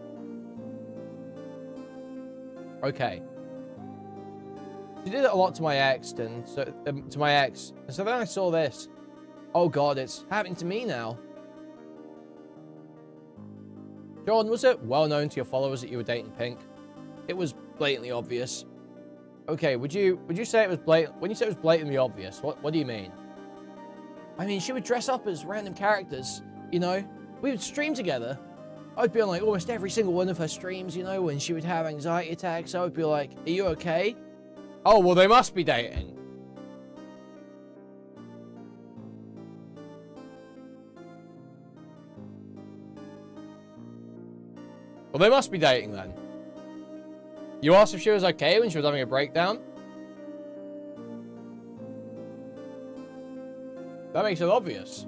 Okay. She did it a lot to my ex, and so and so then I saw this. Oh god, it's happening to me now. John, was it well known to your followers that you were dating Pink? It was blatantly obvious. Okay, would you say it was blatant? When you say it was blatantly obvious, what do you mean? I mean, she would dress up as random characters, you know? We would stream together. I'd be on, like, almost every single one of her streams, you know, when she would have anxiety attacks. I would be like, are you okay? Oh, well, they must be dating. Well, they must be dating then. You asked if she was okay when she was having a breakdown? That makes it obvious.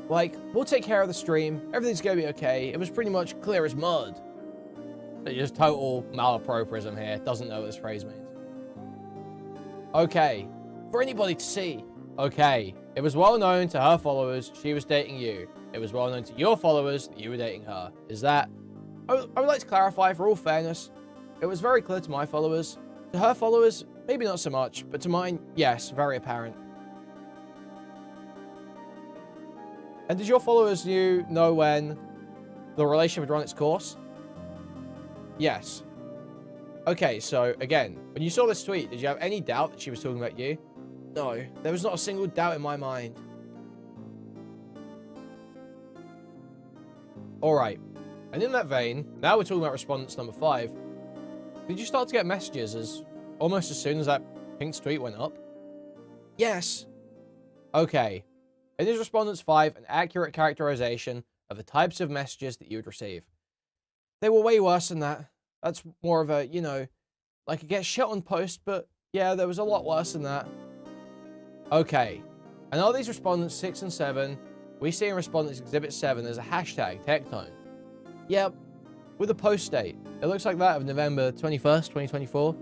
Like, we'll take care of the stream. Everything's gonna be okay. It was pretty much clear as mud. It's just total malapropism here. Doesn't know what this phrase means. Okay. For anybody to see. Okay. It was well known to her followers she was dating you. It was well known to your followers that you were dating her. Is that... I would like to clarify, for all fairness, it was very clear to my followers. To her followers, maybe not so much, but to mine, yes, very apparent. And did your followers know when the relationship had run its course? Yes. Okay, so again, when you saw this tweet, did you have any doubt that she was talking about you? No, there was not a single doubt in my mind. Alright, and in that vein, now we're talking about respondents number 5. Did you start to get messages almost as soon as that Pink's tweet went up? Yes. Okay. In his respondents 5, an accurate characterization of the types of messages that you would receive. They were way worse than that. That's more of a, you know, like it gets shit on post, but yeah, there was a lot worse than that. Okay. And all these respondents 6 and 7, we see in respondents exhibit 7, there's a hashtag, Tectone. Yep. With a post date. It looks like that of November 21st, 2024.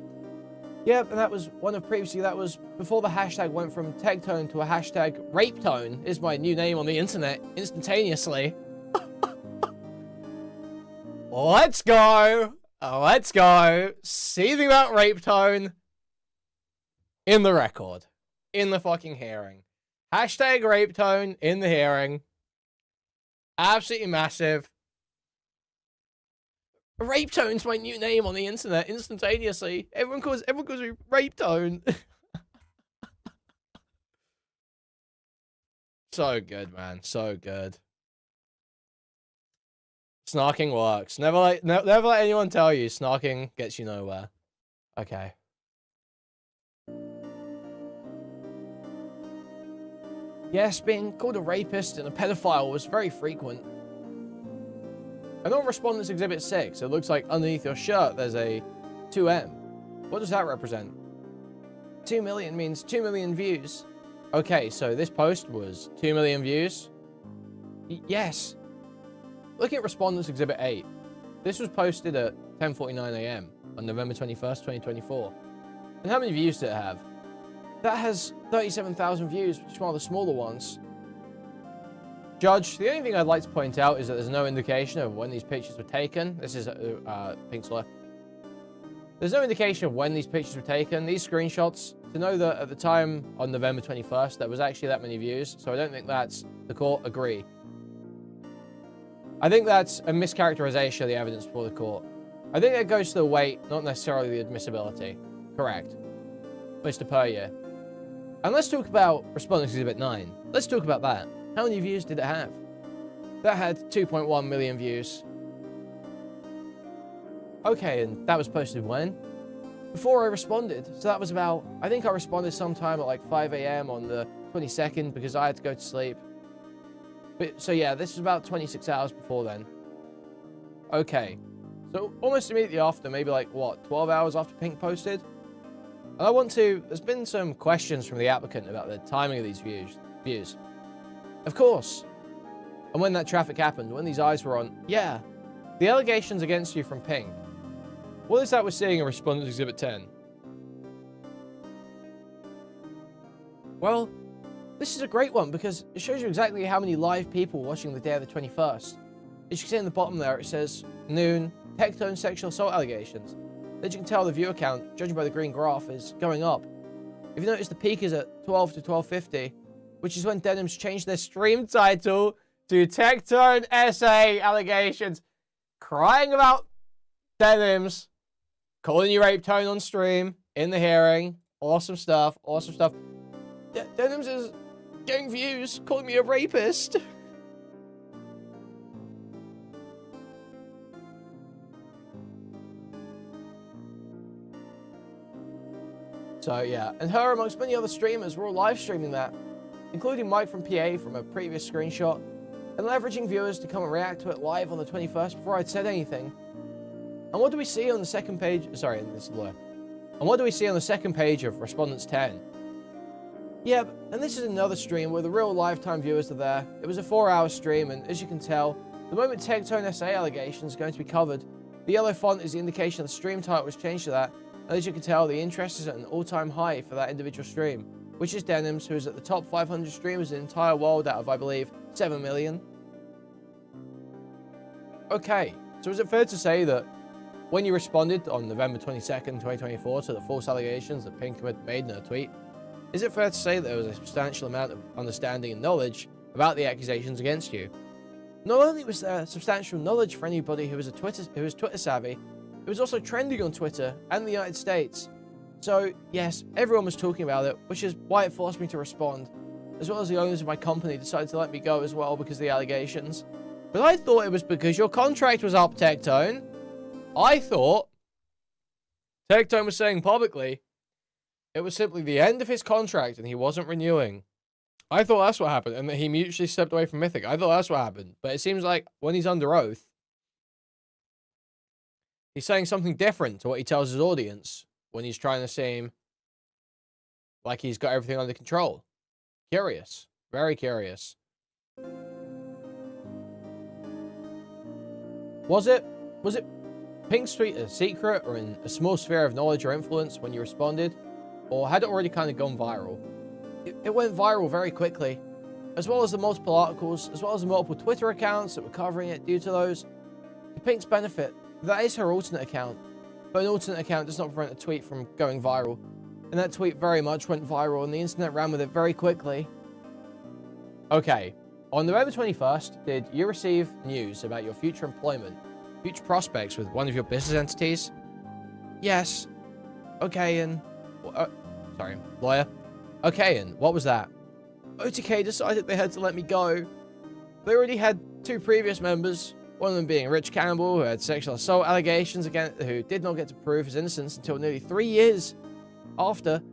Yep, and that was one of previously, that was before the hashtag went from Tectone to a hashtag Rapetone, is my new name on the internet, instantaneously. Let's go! Let's go! Seething about Rapetone in the record. In the fucking hearing. Hashtag Rapetone in the hearing. Absolutely massive. Rapetone's my new name on the internet instantaneously. Everyone calls me Rapetone. So good, man. So good. Snarking works. Never let anyone tell you snarking gets you nowhere. Okay. Yes, being called a rapist and a pedophile was very frequent. And on Respondents Exhibit 6, it looks like underneath your shirt there's a 2M. What does that represent? 2 million means 2 million views. Okay, so this post was 2 million views? Yes. Looking at Respondents Exhibit 8, this was posted at 10:49 AM on November 21st, 2024. And how many views did it have? That has 37,000 views, which is one of the smaller ones. Judge, the only thing I'd like to point out is that there's no indication of when these pictures were taken. This is Pink's left. There's no indication of when these pictures were taken. These screenshots, to know that at the time on November 21st, there was actually that many views. So I don't think that's, the court agree. I think that's a mischaracterization of the evidence before the court. I think that goes to the weight, not necessarily the admissibility. Correct. Mr. Puryear. And let's talk about Respondents Exhibit 9. Let's talk about that. How many views did it have? That had 2.1 million views. Okay, and that was posted when? Before I responded. So that was about, I think I responded sometime at like 5 AM on the 22nd because I had to go to sleep. But, so yeah, this was about 26 hours before then. Okay. So almost immediately after, maybe like, what, 12 hours after Pink posted? And I want to, there's been some questions from the applicant about the timing of these views. Of course. And when that traffic happened, when these eyes were on, yeah. The allegations against you from Pink. What is that we're seeing in Respondents Exhibit 10? Well, this is a great one because it shows you exactly how many live people watching the day of the 21st. As you can see in the bottom there, it says, noon, Tectone sexual assault allegations. As you can tell, the viewer count, judging by the green graph, is going up. If you notice, the peak is at 12 to 12:50, which is when Denims changed their stream title to Tectone SA allegations, crying about denims, calling you rape tone on stream, in the hearing. Awesome stuff, awesome stuff. Denims is getting views, calling me a rapist. So yeah, and her amongst many other streamers were all live streaming that, including Mike from PA from a previous screenshot, and leveraging viewers to come and react to it live on the 21st before I'd said anything. And what do we see on the second page? Sorry, this is lawyer. And what do we see on the second page of Respondents 10? Yeah, and this is another stream where the real lifetime viewers are there. It was a 4-hour stream, and as you can tell, the moment Tectone SA allegations is going to be covered, the yellow font is the indication the stream title was changed to that. And as you can tell, the interest is at an all-time high for that individual stream, which is Denims, who is at the top 500 streamers in the entire world out of, I believe, 7 million. Okay, so is it fair to say that when you responded on November 22nd, 2024 to the false allegations that Pink had made in her tweet, is it fair to say that there was a substantial amount of understanding and knowledge about the accusations against you? Not only was there substantial knowledge for anybody who was Twitter savvy, it was also trending on Twitter and the United States. So, yes, everyone was talking about it, which is why it forced me to respond, as well as the owners of my company decided to let me go as well because of the allegations. But I thought it was because your contract was up, Tectone. I thought Tectone was saying publicly it was simply the end of his contract and he wasn't renewing. I thought that's what happened, and that he mutually stepped away from Mythic. I thought that's what happened. But it seems like when he's under oath, he's saying something different to what he tells his audience when he's trying to seem like he's got everything under control. Curious. Very curious. Was it Pink's tweet a secret or in a small sphere of knowledge or influence when you responded? Or had it already kind of gone viral? It went viral very quickly, as well as the multiple articles, as well as the multiple Twitter accounts that were covering it due to those. To Pink's benefit, that is her alternate account, but an alternate account does not prevent a tweet from going viral, and that tweet very much went viral and the internet ran with it very quickly. Okay, on November 21st, did you receive news about your future employment, future prospects with one of your business entities? Yes. Okay, and... sorry, lawyer. Okay, and what was that? OTK decided they had to let me go. They already had 2 previous members, one of them being Rich Campbell, who had sexual assault allegations against, who did not get to prove his innocence until nearly 3 years after,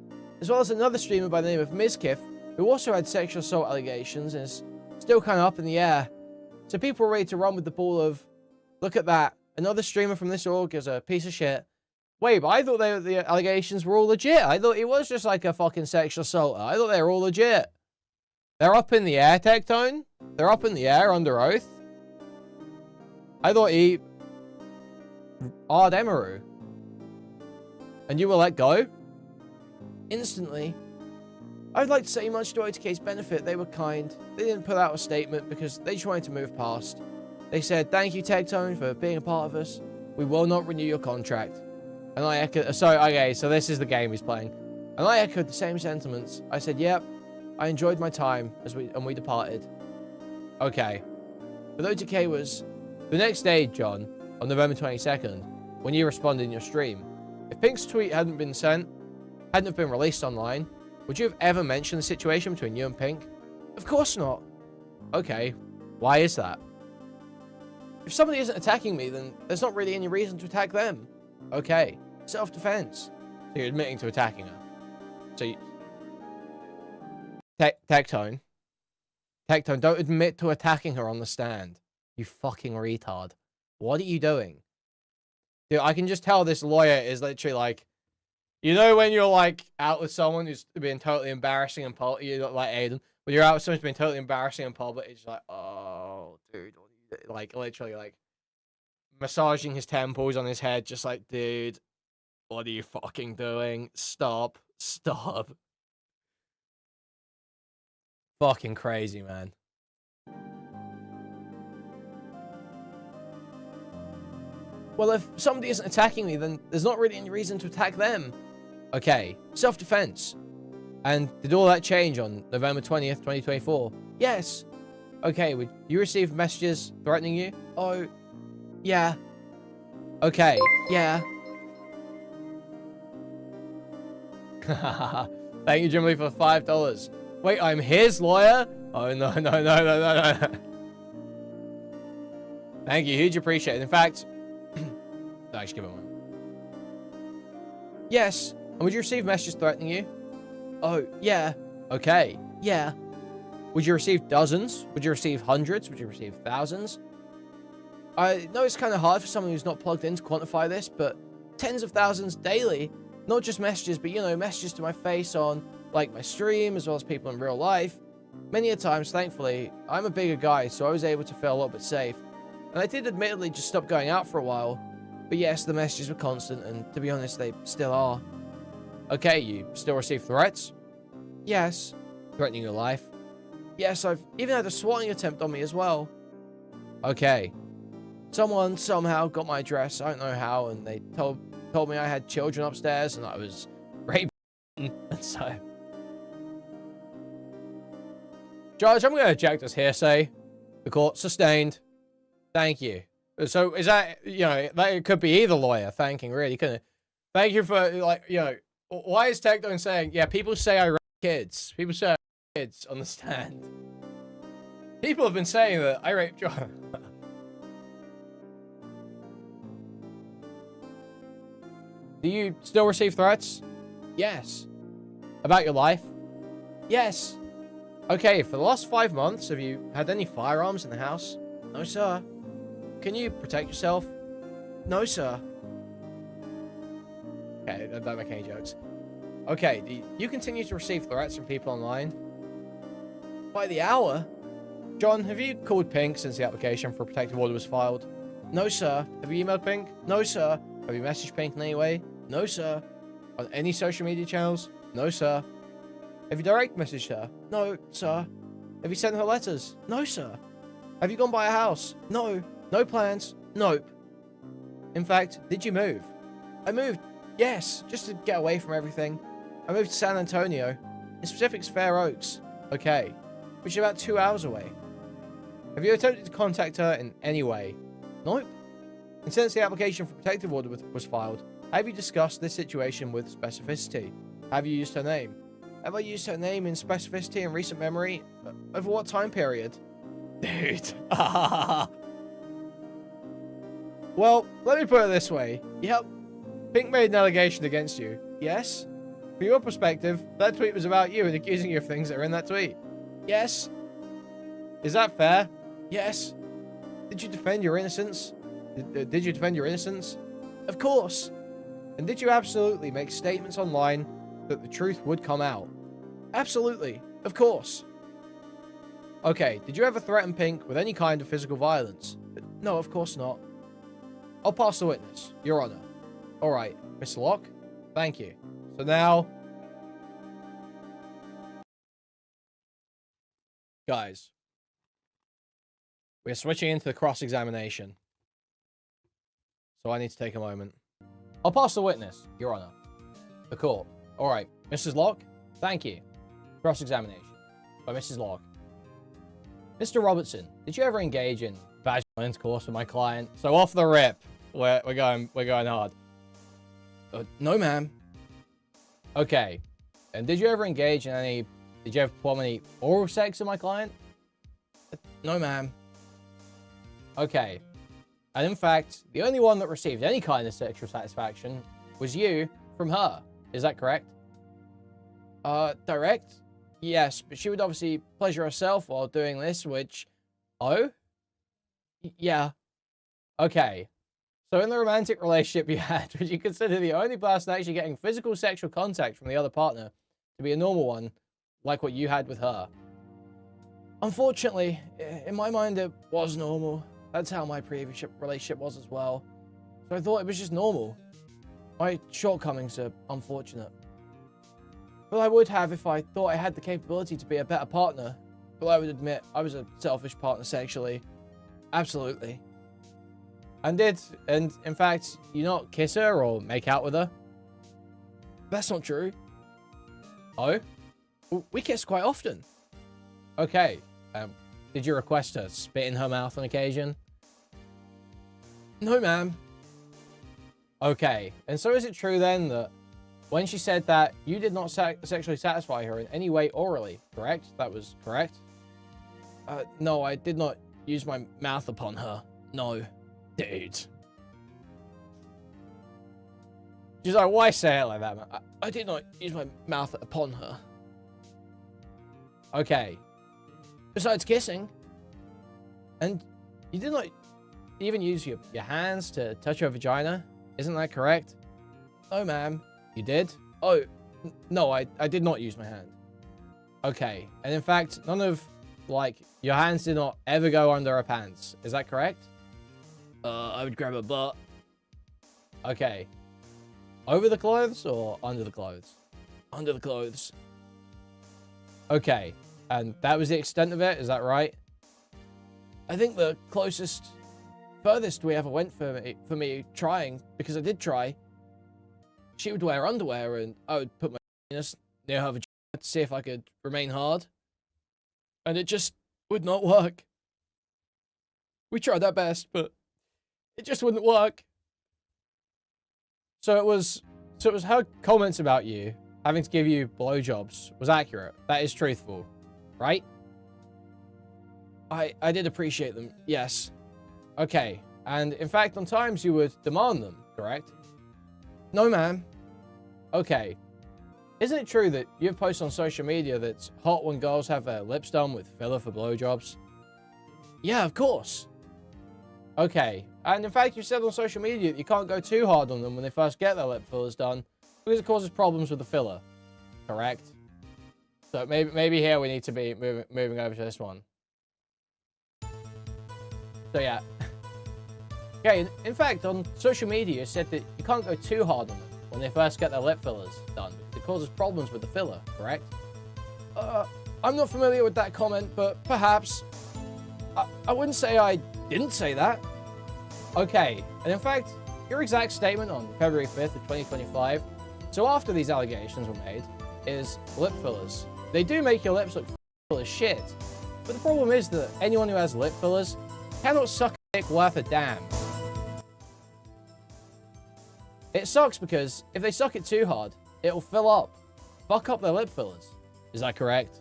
as well as another streamer by the name of Mizkif, who also had sexual assault allegations and is still kind of up in the air. So people were ready to run with the ball of, look at that, another streamer from this org is a piece of shit. Wait, but I thought the allegations were all legit. I thought it was just like a fucking sexual assault. I thought they were all legit. They're up in the air, Tectone. They're up in the air under oath. I thought he... Ard Emaru. And you were let go? Instantly. I'd like to say much to OTK's benefit. They were kind. They didn't put out a statement because they just wanted to move past. They said, thank you, Tectone, for being a part of us. We will not renew your contract. And I echoed... So this is the game he's playing. And I echoed the same sentiments. I said, yep, I enjoyed my time and we departed. Okay. But OTK was... The next day, John, on November 22nd, when you responded in your stream, if Pink's tweet hadn't been sent, hadn't have been released online, would you have ever mentioned the situation between you and Pink? Of course not. Okay. Why is that? If somebody isn't attacking me, then there's not really any reason to attack them. Okay. Self-defense. So you're admitting to attacking her. So you... Tectone. Tectone, don't admit to attacking her on the stand. You fucking retard. What are you doing? Dude, I can just tell this lawyer is literally like... You know when you're like out with someone who's being totally embarrassing in public? You look like Aiden. When you're out with someone who's being totally embarrassing in public, it's like, oh, dude. What are you, like, literally like... Massaging his temples on his head, just like, dude... What are you fucking doing? Stop. Stop. Fucking crazy, man. Well, if somebody isn't attacking me, then there's not really any reason to attack them. Okay. Self-defense. And did all that change on November 20th, 2024? Yes. Okay, would you receive messages threatening you? Oh, yeah. Okay, yeah. Thank you, Jim Lee, for $5. Wait, I'm his lawyer? Oh, no, no, no, no, no, no. Thank you, huge appreciate it. In fact, no, just give it one. Yes. And would you receive messages threatening you? Oh, yeah. Okay, yeah. Would you receive dozens? Would you receive hundreds? Would you receive thousands? I know it's kind of hard for someone who's not plugged in to quantify this, but tens of thousands daily. Not just messages, but, you know, messages to my face on, like, my stream, as well as people in real life. Many a times, thankfully, I'm a bigger guy, so I was able to feel a little bit safe. And I did admittedly just stop going out for a while. But yes, the messages were constant, and to be honest, they still are. Okay, you still receive threats? Yes. Threatening your life? Yes, I've even had a swatting attempt on me as well. Okay. Someone somehow got my address, I don't know how, and they told me I had children upstairs and I was raped. And so... Judge, I'm going to eject this hearsay. The court sustained. Thank you. So, is that, you know, that it could be either lawyer thanking, really, couldn't it? Thank you for, like, you know, why is Tectone saying, yeah, people say I rape kids. People say I rape kids on the stand. People have been saying that I rape John. Do you still receive threats? Yes. About your life? Yes. Okay, for the last 5 months, have you had any firearms in the house? No, sir. Can you protect yourself? No, sir. Okay, don't make any jokes. Okay, do you continue to receive threats from people online? By the hour? John, have you called Pink since the application for a protective order was filed? No, sir. Have you emailed Pink? No, sir. Have you messaged Pink in any way? No, sir. On any social media channels? No, sir. Have you direct messaged her? No, sir. Have you sent her letters? No, sir. Have you gone by her house? No. No plans? Nope. In fact, did you move? I moved, yes, just to get away from everything. I moved to San Antonio. In specifics, Fair Oaks. Okay. Which is about 2 hours away. Have you attempted to contact her in any way? Nope. And since the application for protective order was filed, have you discussed this situation with specificity? Have you used her name? Have I used her name in specificity in recent memory? Over what time period? Dude. Well, let me put it this way. Yep. Pink made an allegation against you. Yes? From your perspective, that tweet was about you and accusing you of things that are in that tweet. Yes? Is that fair? Yes. Did you defend your innocence? Did you defend your innocence? Of course. And did you absolutely make statements online that the truth would come out? Absolutely. Of course. Okay, did you ever threaten Pink with any kind of physical violence? No, of course not. I'll pass the witness, Your Honor. Alright, Mr. Locke, thank you. So now... Guys. We're switching into the cross-examination. So I need to take a moment. I'll pass the witness, Your Honor. The court. Alright, Mrs. Locke, thank you. Cross-examination by Mrs. Locke. Mr. Robertson, did you ever engage in vaginal intercourse with my client? So off the rip, we're going hard. No, ma'am. Okay. And did you ever engage in any... Did you ever perform any oral sex with my client? No, ma'am. Okay. And in fact, the only one that received any kind of sexual satisfaction was you from her. Is that correct? Direct? Yes, but she would obviously pleasure herself while doing this, which... Oh? Yeah. Okay. So in the romantic relationship you had, would you consider the only person actually getting physical sexual contact from the other partner to be a normal one, like what you had with her? Unfortunately, in my mind it was normal. That's how my previous relationship was as well. So I thought it was just normal. My shortcomings are unfortunate. But I would have if I thought I had the capability to be a better partner. But I would admit, I was a selfish partner sexually. Absolutely. And in fact, you not kiss her or make out with her? That's not true. Oh? We kiss quite often. Okay. Did Did you request her spit in her mouth on occasion? No, ma'am. Okay. And so is it true then that when she said that, you did not sexually satisfy her in any way orally, correct? That was correct? No, I did not use my mouth upon her. No. Dude. She's like, why say it like that, man? I did not use my mouth upon her. Okay. Besides kissing. And you did not even use your hands to touch her vagina. Isn't that correct? No, ma'am. You did? Oh, no, I did not use my hand. Okay. And in fact, none of, like, your hands did not ever go under her pants. Is that correct? I would grab her butt. Okay. Over the clothes or under the clothes? Under the clothes. Okay. And that was the extent of it, is that right? I think the furthest we ever went for me trying, because I did try, she would wear underwear and I would put my penis near her vagina to see if I could remain hard. And it just would not work. We tried our best, but it just wouldn't work. So it was her comments about you having to give you blowjobs was accurate. That is truthful, right? I did appreciate them, yes. Okay, and in fact, on times you would demand them, correct? No, ma'am. Okay. Isn't it true that you've posted on social media that it's hot when girls have their lips done with filler for blowjobs? Yeah, of course. Okay. And in fact, you said on social media that you can't go too hard on them when they first get their lip fillers done because it causes problems with the filler. Correct? So maybe here we need to be moving over to this one. So yeah. Okay, in fact, on social media, it said that you can't go too hard on them when they first get their lip fillers done. It causes problems with the filler, correct? I'm not familiar with that comment, but perhaps. I wouldn't say I didn't say that. Okay, and in fact, your exact statement on February 5th of 2025, so after these allegations were made, is lip fillers. They do make your lips look full of shit, but the problem is that anyone who has lip fillers cannot suck a dick worth a damn. It sucks because if they suck it too hard, it'll fill up. Fuck up their lip fillers. Is that correct?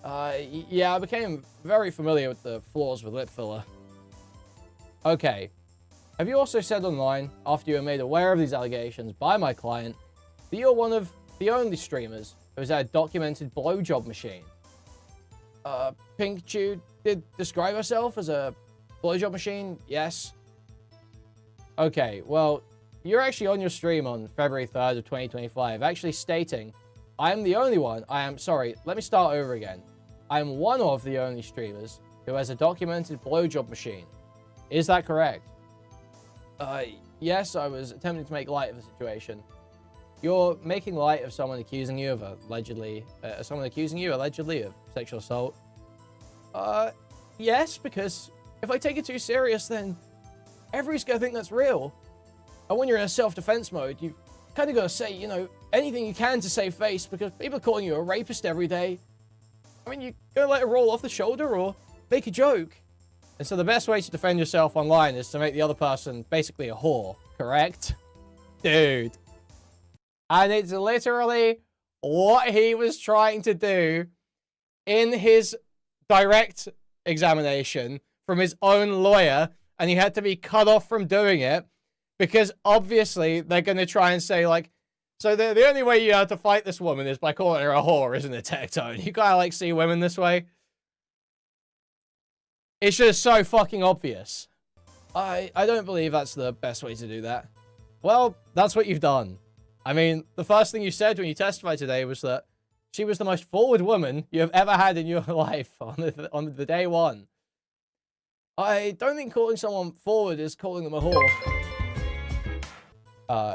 Yeah, I became very familiar with the flaws with lip filler. Okay. Have you also said online, after you were made aware of these allegations by my client, that you're one of the only streamers who has had a documented blowjob machine? Pikachu did describe herself as a blowjob machine? Yes. Okay, well, you're actually on your stream on February 3rd of 2025, actually stating, I am the only one, sorry, let me start over again. I am one of the only streamers who has a documented blowjob machine. Is that correct? Yes, I was attempting to make light of the situation. You're making light of someone accusing you of allegedly of sexual assault. Yes, because if I take it too serious, then everybody's gonna think that's real. And when you're in a self-defense mode, you've kind of got to say, you know, anything you can to save face, because people are calling you a rapist every day. I mean, you're gonna let it roll off the shoulder or make a joke. And so the best way to defend yourself online is to make the other person basically a whore, correct? Dude. And it's literally what he was trying to do in his direct examination from his own lawyer, and he had to be cut off from doing it because obviously they're going to try and say, like, so the only way you have to fight this woman is by calling her a whore, isn't it, Tectone? You gotta, like, see women this way. It's just so fucking obvious. I don't believe that's the best way to do that. Well, that's what you've done. I mean, the first thing you said when you testified today was that she was the most forward woman you have ever had in your life on the day one. I don't think calling someone forward is calling them a whore.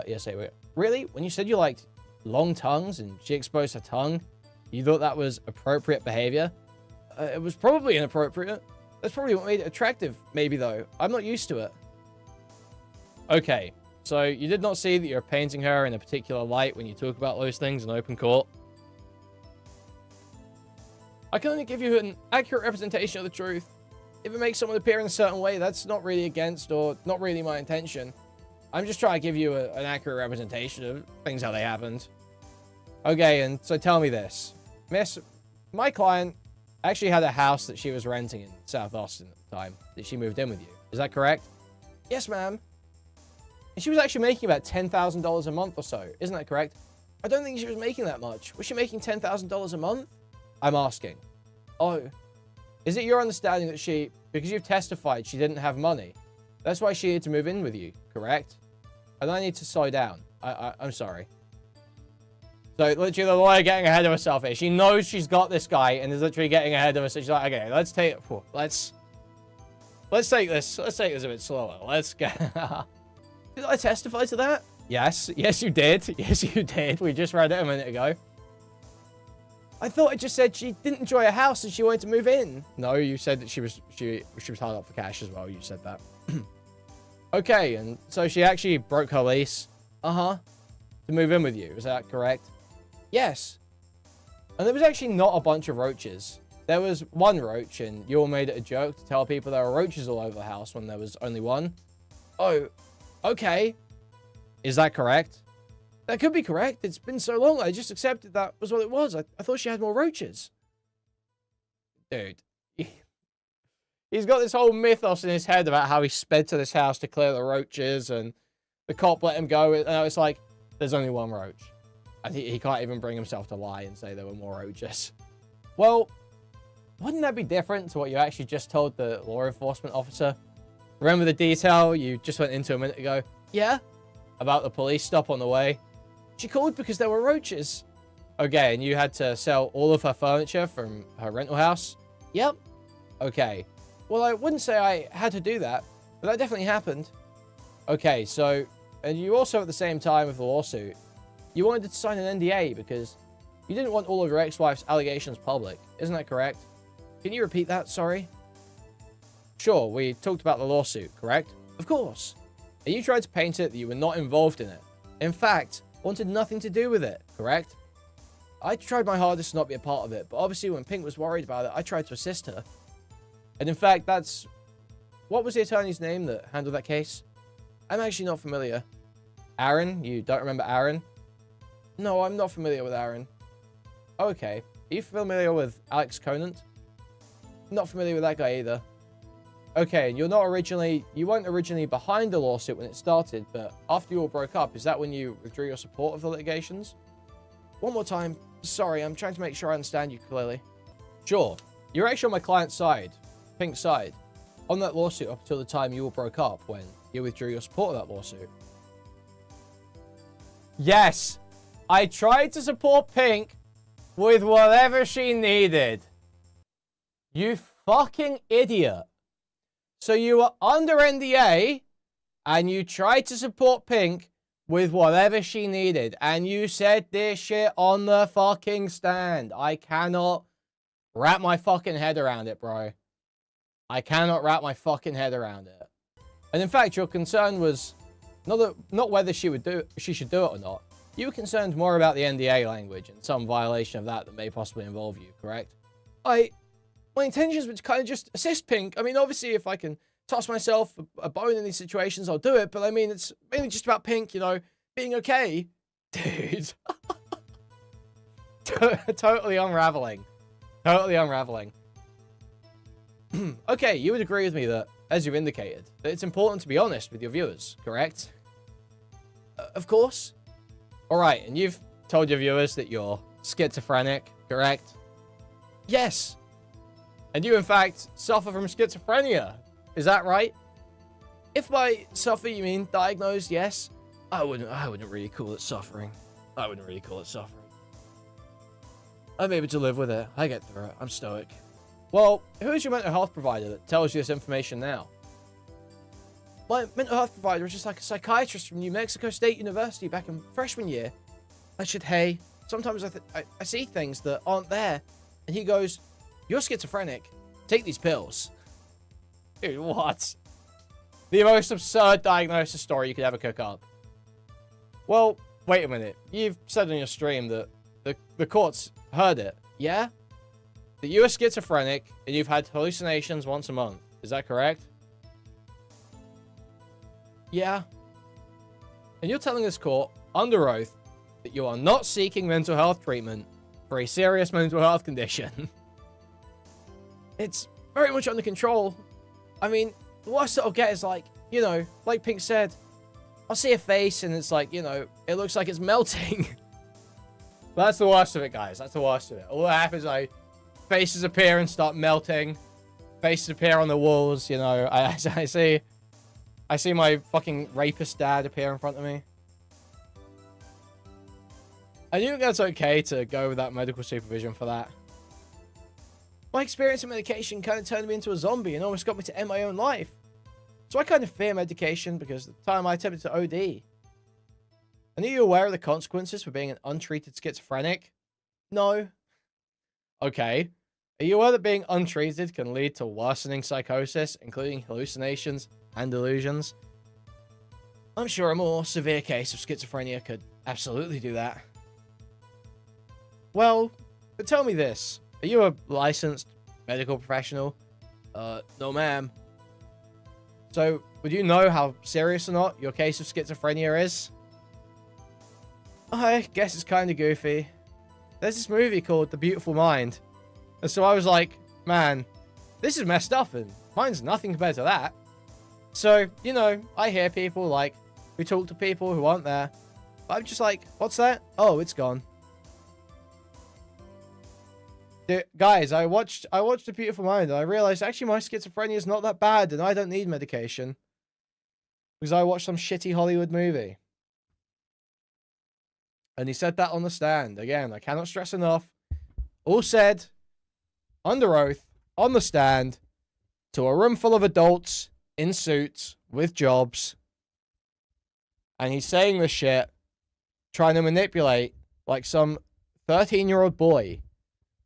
Yes, wait. Really? When you said you liked long tongues and she exposed her tongue, you thought that was appropriate behavior? It was probably inappropriate. That's probably what made it attractive, maybe, though. I'm not used to it. Okay, so you did not see that you're painting her in a particular light when you talk about those things in open court? I can only give you an accurate representation of the truth. If it makes someone appear in a certain way, that's not really against or not really my intention. I'm just trying to give you an accurate representation of things how they happened. Okay, and so tell me this. Miss, my client actually had a house that she was renting in South Austin at the time that she moved in with you. Is that correct? Yes, ma'am. And she was actually making about $10,000 a month or so. Isn't that correct? I don't think she was making that much. Was she making $10,000 a month? I'm asking. Oh, is it your understanding that she, because you've testified she didn't have money, that's why she needed to move in with you, correct? And I need to slow down. I'm sorry. So literally the lawyer getting ahead of herself here. She knows she's got this guy and is literally getting ahead of us. So she's like, okay, let's take this a bit slower. Let's go. Did I testify to that? Yes. Yes, you did. Yes, you did. We just read it a minute ago. I thought it just said she didn't enjoy her house and she wanted to move in. No, you said that she was hard up for cash as well. You said that. Okay, and so she actually broke her lease. To move in with you. Is that correct? Yes. And there was actually not a bunch of roaches. There was one roach, and you all made it a joke to tell people there were roaches all over the house when there was only one. Oh, okay. Is that correct? That could be correct. It's been so long. I just accepted that was what it was. I thought she had more roaches. Dude. He's got this whole mythos in his head about how he sped to this house to clear the roaches, and the cop let him go. And it's like, there's only one roach. And he can't even bring himself to lie and say there were more roaches. Well, wouldn't that be different to what you actually just told the law enforcement officer? Remember the detail you just went into a minute ago? Yeah? About the police stop on the way? She called because there were roaches. Okay, and you had to sell all of her furniture from her rental house? Yep. Okay. Well, I wouldn't say I had to do that, but that definitely happened. Okay, so, and you also at the same time with the lawsuit, you wanted to sign an NDA because you didn't want all of your ex-wife's allegations public. Isn't that correct? Can you repeat that? Sorry. Sure, we talked about the lawsuit, correct? Of course. And you tried to paint it that you were not involved in it. In fact, wanted nothing to do with it, correct? I tried my hardest to not be a part of it, but obviously when Pink was worried about it, I tried to assist her. And in fact, that's... What was the attorney's name that handled that case? I'm actually not familiar. Aaron? You don't remember Aaron? No, I'm not familiar with Aaron. Okay. Are you familiar with Alex Conant? Not familiar with that guy either. Okay, and you weren't originally behind the lawsuit when it started, but after you all broke up, is that when you withdrew your support of the litigations? One more time. Sorry, I'm trying to make sure I understand you clearly. Sure. You're actually on my client's side. Pink's side. On that lawsuit up until the time you all broke up when you withdrew your support of that lawsuit. Yes! I tried to support Pink with whatever she needed. You fucking idiot. So you were under NDA and you tried to support Pink with whatever she needed. And you said this shit on the fucking stand. I cannot wrap my fucking head around it, bro. I cannot wrap my fucking head around it. And in fact, your concern was not whether she should do it or not. You were concerned more about the NDA language and some violation of that may possibly involve you, correct? My intentions were to kind of just assist Pink. I mean, obviously, if I can toss myself a bone in these situations, I'll do it. But I mean, it's mainly just about Pink, you know, being okay. Dude. Totally unraveling. Totally unraveling. Okay, you would agree with me that, as you've indicated, that it's important to be honest with your viewers, correct? Of course. Alright, and you've told your viewers that you're schizophrenic, correct? Yes. And you, in fact, suffer from schizophrenia. Is that right? If by suffer you mean diagnosed, yes. I wouldn't really call it suffering. I wouldn't really call it suffering. I'm able to live with it. I get through it. I'm stoic. Well, who is your mental health provider that tells you this information now? My mental health provider is just like a psychiatrist from New Mexico State University back in freshman year. I said, hey, sometimes I see things that aren't there. And he goes, you're schizophrenic. Take these pills. Dude, what? The most absurd diagnosis story you could ever cook up. Well, wait a minute. You've said on your stream that the courts heard it. Yeah? that you are schizophrenic and you've had hallucinations once a month. Is that correct? Yeah. And you're telling this court, under oath, that you are not seeking mental health treatment for a serious mental health condition. It's very much under control. I mean, the worst that I'll get is like, you know, like Pink said, I'll see a face and it's like, you know, it looks like it's melting. But that's the worst of it, guys. That's the worst of it. All that happens is like, faces appear and start melting. Faces appear on the walls, you know. I see my fucking rapist dad appear in front of me. I think that's okay to go without medical supervision for that. My experience with medication kind of turned me into a zombie and almost got me to end my own life. So I kind of fear medication because at the time I attempted to OD. And are you aware of the consequences for being an untreated schizophrenic? No. Okay. Are you aware that being untreated can lead to worsening psychosis, including hallucinations and delusions? I'm sure a more severe case of schizophrenia could absolutely do that. Well, but tell me this. Are you a licensed medical professional? No, ma'am. So, would you know how serious or not your case of schizophrenia is? I guess it's kind of goofy. There's this movie called The Beautiful Mind. And so I was like, man, this is messed up and mine's nothing compared to that. So, you know, I hear people like, we talk to people who aren't there. But I'm just like, what's that? Oh, it's gone. Dude, guys, I watched The Beautiful Mind and I realized actually my schizophrenia is not that bad and I don't need medication. Because I watched some shitty Hollywood movie. And he said that on the stand. Again, I cannot stress enough. All said, under oath, on the stand, to a room full of adults in suits with jobs. And he's saying this shit, trying to manipulate like some 13-year-old boy.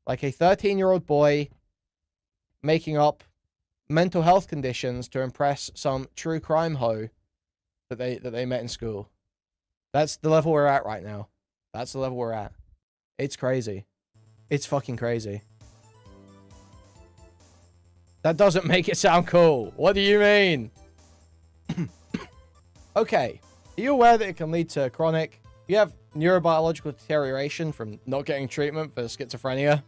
Like a 13-year-old boy making up mental health conditions to impress some true crime hoe that they met in school. That's the level we're at right now. That's the level we're at. It's crazy. It's fucking crazy. That doesn't make it sound cool. What do you mean? Okay. Are you aware that it can lead to chronic... You have neurobiological deterioration from not getting treatment for schizophrenia?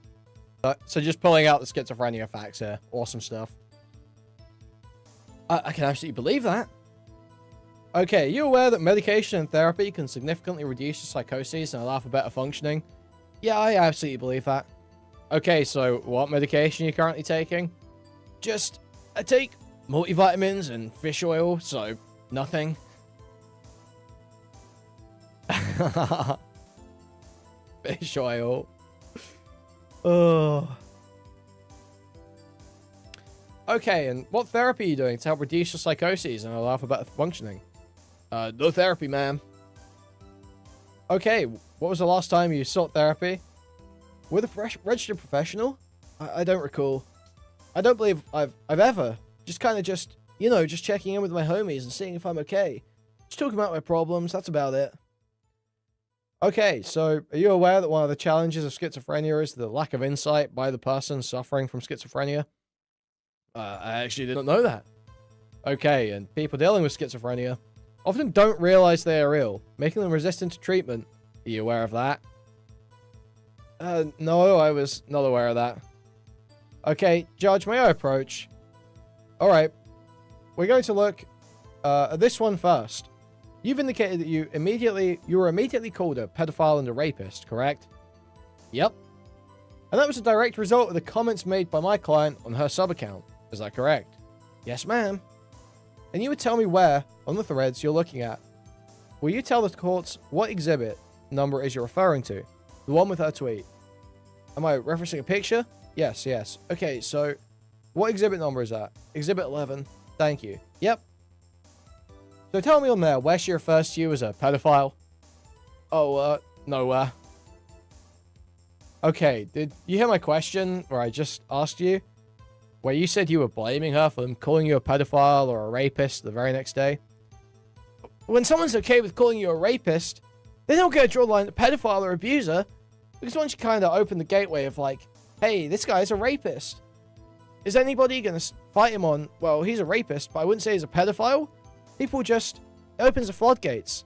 So just pulling out the schizophrenia facts here. Awesome stuff. I can absolutely believe that. Okay, are you aware that medication and therapy can significantly reduce your psychoses and allow for better functioning? Yeah, I absolutely believe that. Okay, so what medication are you currently taking? Just, I take multivitamins and fish oil, so nothing. Fish oil. Oh. Okay, and what therapy are you doing to help reduce your psychoses and allow for better functioning? No therapy, ma'am. Okay, what was the last time you sought therapy? With a registered professional? I don't recall. I don't believe I've ever. Just kind of you know, just checking in with my homies and seeing if I'm okay. Just talking about my problems, that's about it. Okay, so are you aware that one of the challenges of schizophrenia is the lack of insight by the person suffering from schizophrenia? I actually didn't know that. Okay, and people dealing with schizophrenia often don't realize they are ill, making them resistant to treatment. Are you aware of that? No, I was not aware of that. Okay, Judge, may I approach? Alright, we're going to look at this one first. You've indicated that you were immediately called a pedophile and a rapist, correct? Yep. And that was a direct result of the comments made by my client on her sub-account. Is that correct? Yes, ma'am. And you would tell me where, on the threads you're looking at. Will you tell the courts what exhibit number is you're referring to? The one with her tweet. Am I referencing a picture? Yes, yes. Okay, so what exhibit number is that? Exhibit 11. Thank you. Yep. So tell me on there where she refers to you as a pedophile. Oh, nowhere. Okay, did you hear my question where I just asked you? Where you said you were blaming her for them calling you a pedophile or a rapist the very next day? When someone's okay with calling you a rapist, they don't get to draw a line at pedophile or abuser. Because once you kind of open the gateway of like, hey, this guy's a rapist. Is anybody going to fight him on, well, he's a rapist, but I wouldn't say he's a pedophile? People just, it opens the floodgates.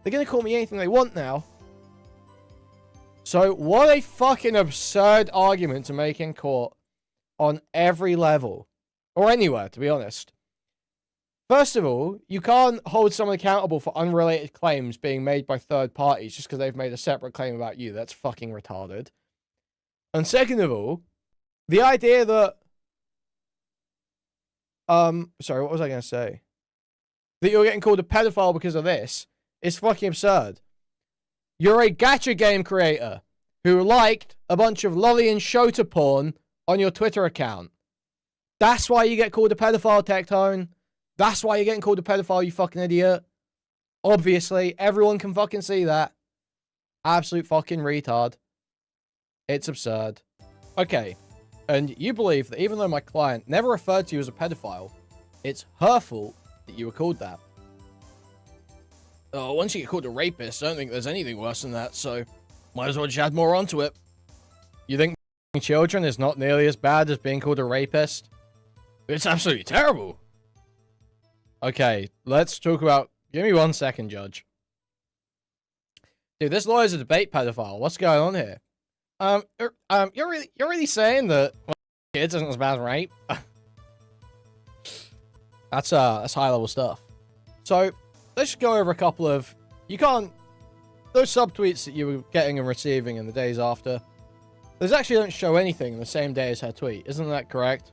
They're going to call me anything they want now. So, what a fucking absurd argument to make in court on every level. Or anywhere, to be honest. First of all, you can't hold someone accountable for unrelated claims being made by third parties just because they've made a separate claim about you. That's fucking retarded. And second of all, the idea that... sorry, what was I going to say? That you're getting called a pedophile because of this is fucking absurd. You're a gacha game creator who liked a bunch of lolly and shota porn on your Twitter account. That's why you get called a pedophile, Tectone. That's why you're getting called a pedophile, you fucking idiot. Obviously, everyone can fucking see that. Absolute fucking retard. It's absurd. Okay. And you believe that even though my client never referred to you as a pedophile, it's her fault that you were called that. Oh, once you get called a rapist, I don't think there's anything worse than that, so might as well just add more onto it. You think children is not nearly as bad as being called a rapist? It's absolutely terrible. Okay, let's talk about... Give me 1 second, Judge. Dude, this lawyer's a debate pedophile. What's going on here? You're really saying that kids isn't as bad as rape? That's high level stuff. So let's just go over a couple of... You can't... Those subtweets that you were getting and receiving in the days after, those actually don't show anything in the same day as her tweet. Isn't that correct?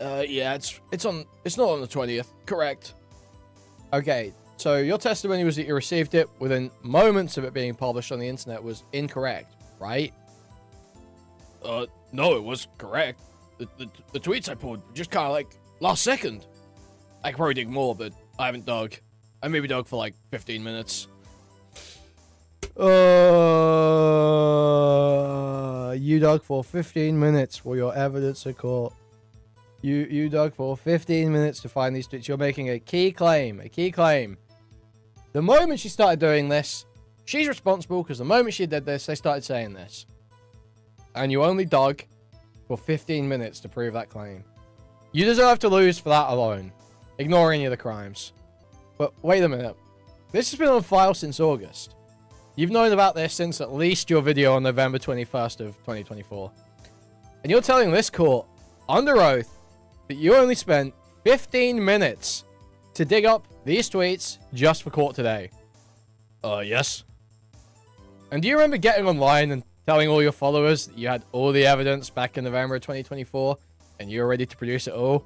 Yeah, it's not on the 20th. Correct. Okay, so your testimony was that you received it within moments of it being published on the internet was incorrect, right? No, it was correct. The tweets I pulled just kind of like last second. I could probably dig more, but I haven't dug. I maybe dug for like 15 minutes. You dug for 15 minutes for your evidence in court. You dug for 15 minutes to find these tweets. You're making a key claim. A key claim. The moment she started doing this, she's responsible because the moment she did this, they started saying this. And you only dug for 15 minutes to prove that claim. You deserve to lose for that alone. Ignore any of the crimes. But wait a minute. This has been on file since August. You've known about this since at least your video on November 21st of 2024. And you're telling this court, under oath, that you only spent 15 minutes to dig up these tweets just for court today. Yes. And do you remember getting online and telling all your followers that you had all the evidence back in November of 2024 and you were ready to produce it all?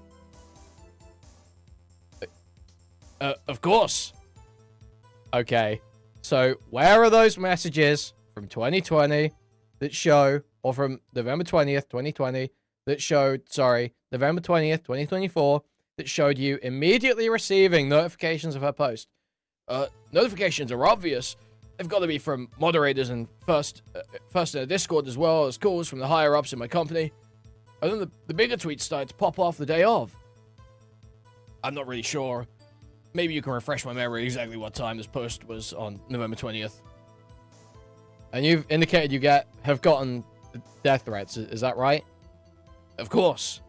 Of course. Okay. So, where are those messages from 2020 that show, or from November 20th, 2020, that showed, November 20th, 2024, that showed you immediately receiving notifications of her post? Notifications are obvious. They've got to be from moderators and first in the Discord, as well as calls from the higher-ups in my company. And then the bigger tweets started to pop off the day of. I'm not really sure. Maybe you can refresh my memory exactly what time this post was on November 20th. And you've indicated you have gotten death threats, is that right? Of course.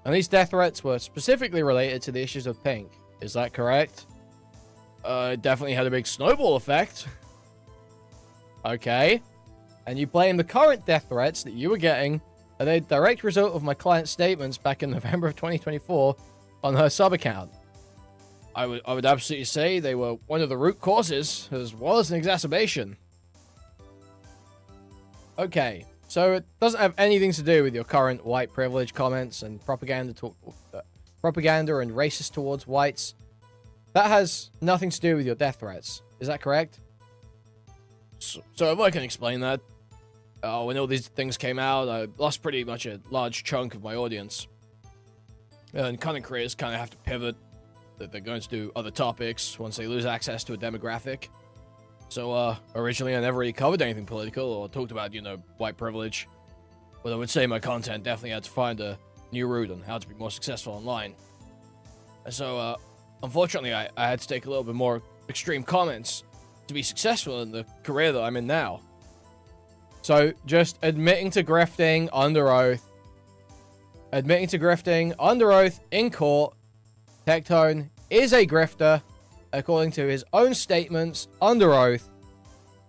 And these death threats were specifically related to the issues of Pink. Is that correct? It definitely had a big snowball effect. Okay. And you blame the current death threats that you were getting as a direct result of my client's statements back in November of 2024 on her sub-account. I would absolutely say they were one of the root causes, as well as an exacerbation. Okay, so it doesn't have anything to do with your current white privilege comments and propaganda and racist towards whites. That has nothing to do with your death threats. Is that correct? So if I can explain that. When all these things came out, I lost pretty much a large chunk of my audience. And content creators kind of have to pivot. That they're going to do other topics once they lose access to a demographic. So, originally I never really covered anything political or talked about, white privilege. But I would say my content definitely had to find a new route on how to be more successful online. And so, unfortunately, I had to take a little bit more extreme comments to be successful in the career that I'm in now. So, just admitting to grifting under oath. Admitting to grifting under oath in court. Tectone is a grifter, according to his own statements, under oath.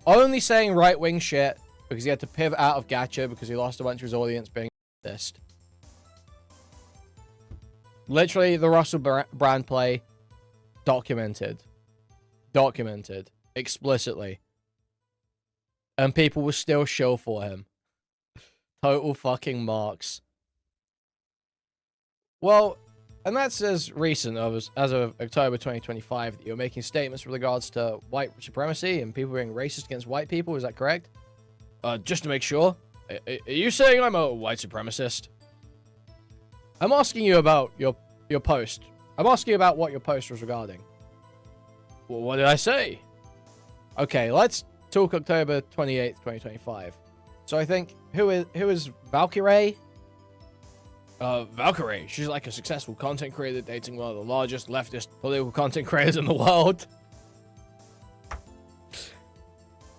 Only saying right-wing shit because he had to pivot out of Gacha because he lost a bunch of his audience being this. Literally, the Russell Brand play, documented. Documented. Explicitly. And people will still shill for him. Total fucking marks. Well, and that's as recent as of October 2025 that you're making statements with regards to white supremacy and people being racist against white people. Is that correct? Just to make sure. Are you saying I'm a white supremacist? I'm asking you about your post. I'm asking you about what your post was regarding. Well, what did I say? Okay, let's talk October 28th, 2025. So I think, who is Valkyrie? Valkyrie. She's like a successful content creator dating one of the largest leftist political content creators in the world.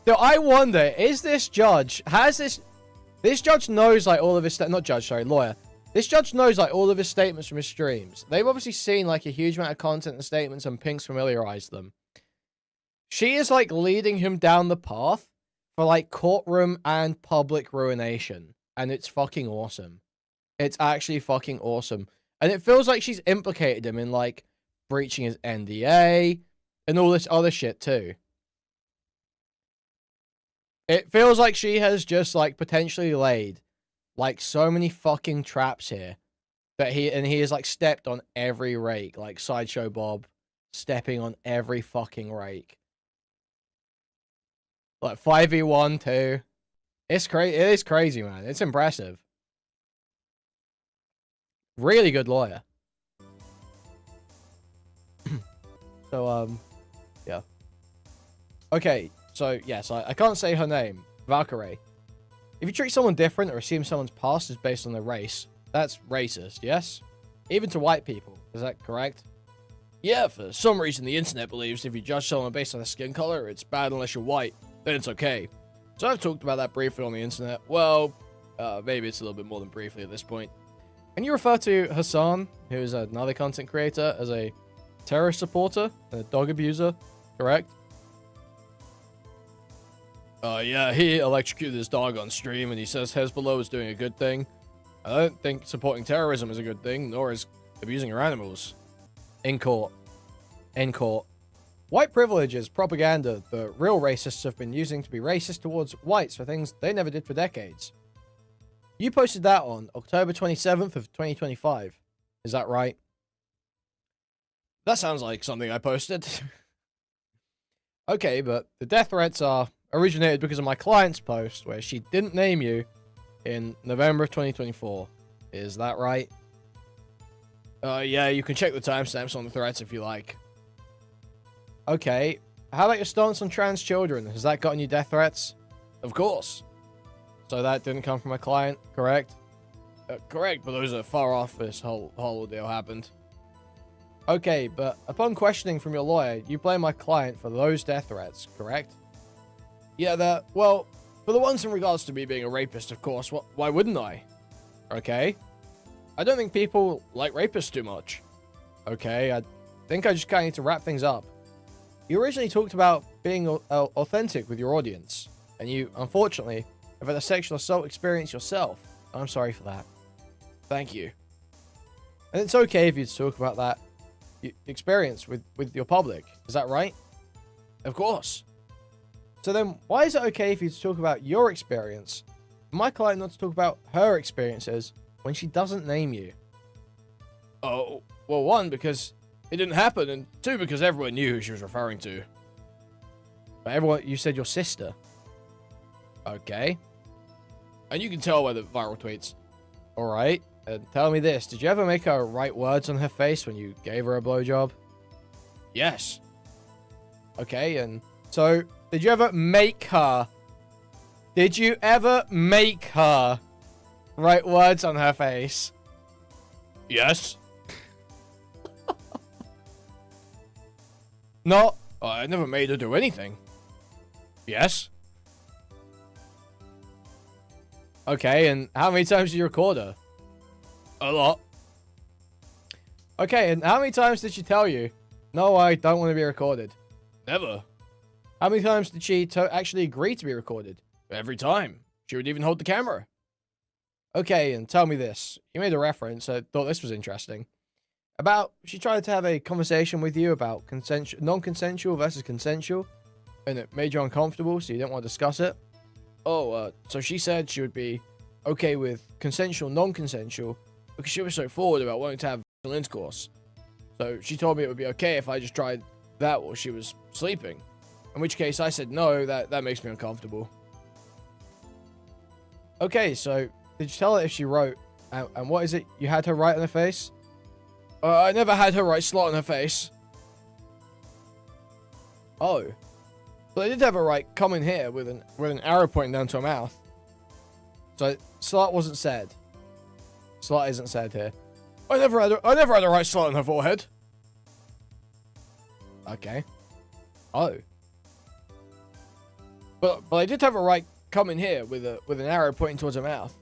So I wonder, is this judge, this judge knows like all of his, not judge, sorry, lawyer. This judge knows like all of his statements from his streams. They've obviously seen like a huge amount of content and statements and Pink's familiarized them. She is like leading him down the path for like courtroom and public ruination. And it's fucking awesome. It's actually fucking awesome. And it feels like she's implicated him in like breaching his NDA and all this other shit too. It feels like she has just like potentially laid like so many fucking traps here that he has like stepped on every rake, like Sideshow Bob stepping on every fucking rake. Like 5v1 too. It's crazy. It is crazy, man. It's impressive. Really good lawyer. So, yeah. Okay, so, yes, I can't say her name. Valkyrie. If you treat someone different or assume someone's past is based on their race, that's racist, yes? Even to white people, is that correct? Yeah, for some reason the internet believes if you judge someone based on their skin color, it's bad unless you're white, then it's okay. So I've talked about that briefly on the internet. Well, maybe it's a little bit more than briefly at this point. Can you refer to Hassan, who is another content creator, as a terrorist supporter and a dog abuser, correct? Yeah, he electrocuted his dog on stream and he says Hezbollah is doing a good thing. I don't think supporting terrorism is a good thing, nor is abusing your animals. In court. In court. White privilege is propaganda that real racists have been using to be racist towards whites for things they never did for decades. You posted that on October 27th of 2025. Is that right? That sounds like something I posted. Okay, but the death threats are originated because of my client's post where she didn't name you in November of 2024. Is that right? Yeah, you can check the timestamps on the threats if you like. Okay, how about your stance on trans children? Has that gotten you death threats? Of course. So that didn't come from my client, correct? Correct, but those are far off this whole ordeal happened. Okay, but upon questioning from your lawyer, you blame my client for those death threats, correct? Yeah, well, for the ones in regards to me being a rapist, of course, why wouldn't I? Okay. I don't think people like rapists too much. Okay, I think I just kind of need to wrap things up. You originally talked about being authentic with your audience, and you, unfortunately, have had a sexual assault experience yourself. I'm sorry for that. Thank you. And it's okay if you talk about that experience with your public. Is that right? Of course. So then, why is it okay for you to talk about your experience, and my client not to talk about her experiences when she doesn't name you? Oh, well, one, because it didn't happen, and two, because everyone knew who she was referring to. But everyone, you said your sister. Okay. And you can tell by the viral tweets. Alright, and tell me this, did you ever make her write words on her face when you gave her a blowjob? Yes. Okay, and so, did you ever make her write words on her face? Yes. No, I never made her do anything. Yes. Okay, and how many times did you record her? A lot. Okay, and how many times did she tell you, no, I don't want to be recorded? Never. How many times did she actually agree to be recorded? Every time. She would even hold the camera. Okay, and tell me this. You made a reference, I thought this was interesting. She tried to have a conversation with you about non-consensual versus consensual, and it made you uncomfortable, so you didn't want to discuss it. Oh, so she said she would be okay with consensual, non-consensual, because she was so forward about wanting to have sexual intercourse. So she told me it would be okay if I just tried that while she was sleeping. In which case I said no, that makes me uncomfortable. Okay, so did you tell her if she wrote, and what is it you had her write on her face? I never had her write slut on her face. Oh. But I did have her write come in here with an arrow pointing down to her mouth. So slut wasn't said. Slut isn't said here. I never had her write slut on her forehead. Okay. Oh. But I did have her write come in here with an arrow pointing towards her mouth.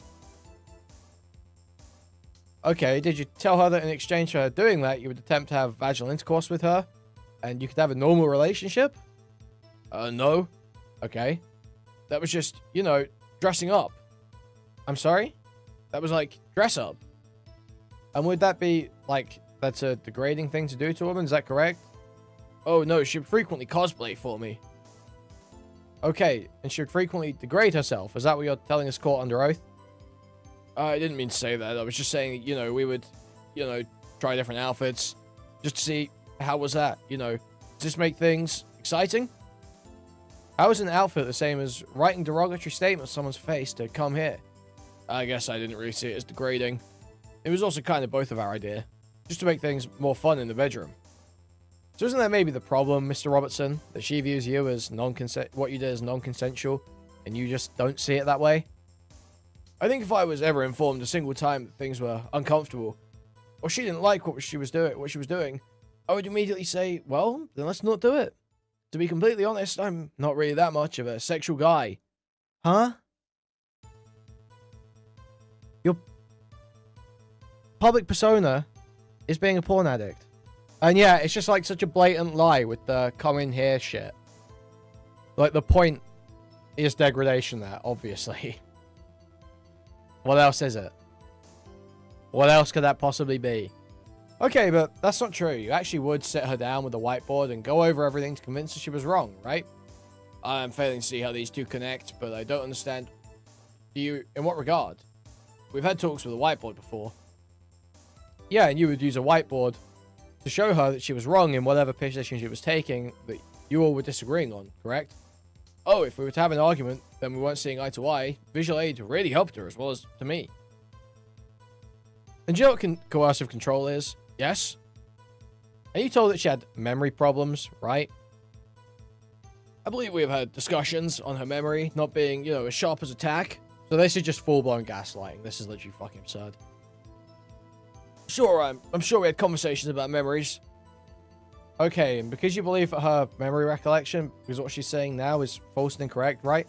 Okay, did you tell her that in exchange for her doing that, you would attempt to have vaginal intercourse with her? And you could have a normal relationship? No. Okay. That was just, you know, dressing up. I'm sorry? That was like, dress up. And would that be, like, that's a degrading thing to do to a woman? Is that correct? Oh, no, she would frequently cosplay for me. Okay, and she would frequently degrade herself. Is that what you're telling us, court under oath? I didn't mean to say that. I was just saying, you know, we would, you know, try different outfits. Just to see, how was that? You know, does this make things exciting? How is an outfit the same as writing derogatory statements on someone's face to come here? I guess I didn't really see it as degrading. It was also kind of both of our idea. Just to make things more fun in the bedroom. So isn't that maybe the problem, Mr. Robertson? That she views you as what you did as non-consensual, and you just don't see it that way? I think if I was ever informed a single time that things were uncomfortable, or she didn't like what she was doing, I would immediately say, well, then let's not do it. To be completely honest, I'm not really that much of a sexual guy. Huh? Your public persona is being a porn addict. And yeah, it's just like such a blatant lie with the come in here shit. Like, the point is degradation there, obviously. What else is it? What else could that possibly be? Okay, but that's not true. You actually would sit her down with a whiteboard and go over everything to convince her she was wrong, right? I'm failing to see how these two connect, but I don't understand. In what regard? We've had talks with a whiteboard before. Yeah, and you would use a whiteboard to show her that she was wrong in whatever position she was taking that you all were disagreeing on, correct? Oh, if we were to have an argument, then we weren't seeing eye to eye, visual aid really helped her as well as to me. And do you know what coercive control is? Yes? And you told that she had memory problems, right? I believe we have had discussions on her memory not being, you know, as sharp as a tack. So this is just full-blown gaslighting. This is literally fucking absurd. Sure, I'm sure we had conversations about memories. Okay, and because you believe that her memory recollection, because what she's saying now is false and incorrect, right?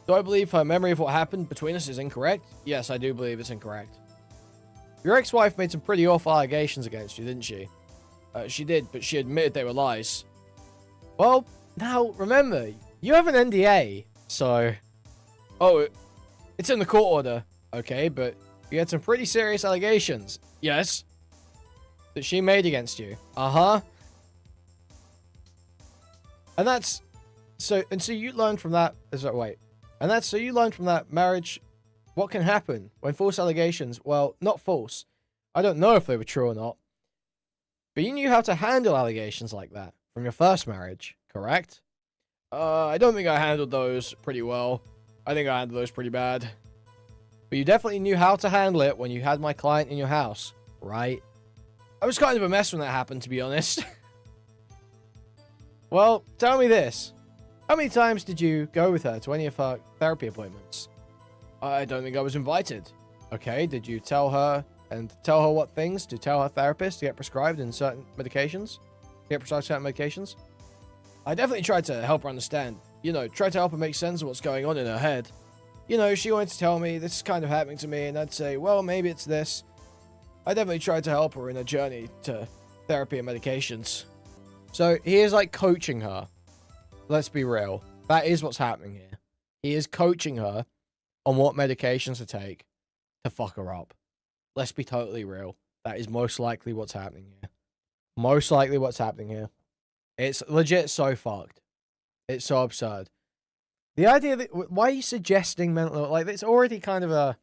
Do I believe her memory of what happened between us is incorrect? Yes, I do believe it's incorrect. Your ex-wife made some pretty awful allegations against you, didn't she? She did, but she admitted they were lies. Well, now, remember, you have an NDA, so... Oh, it's in the court order, okay, but you had some pretty serious allegations. Yes? That she made against you. Uh-huh. And that's... So you learned from that... so you learned from that marriage... What can happen when false allegations... Well, not false. I don't know if they were true or not. But you knew how to handle allegations like that from your first marriage, correct? I don't think I handled those pretty well. I think I handled those pretty bad. But you definitely knew how to handle it when you had my client in your house, right? I was kind of a mess when that happened, to be honest. Well, tell me this. How many times did you go with her to any of her therapy appointments? I don't think I was invited. Okay, did you tell her what things to tell her therapist to get prescribed in certain medications? I definitely tried to help her understand. You know, try to help her make sense of what's going on in her head. you know, she wanted to tell me this is kind of happening to me, and I'd say, well, maybe it's this. I definitely tried to help her in her journey to therapy and medications. So he is like coaching her. Let's be real. That is what's happening here. He is coaching her on what medications to take to fuck her up. Let's be totally real. That is most likely what's happening here. Most likely what's happening here. It's legit so fucked. It's so absurd. The idea that... Why are you suggesting mental... Like, it's already kind of a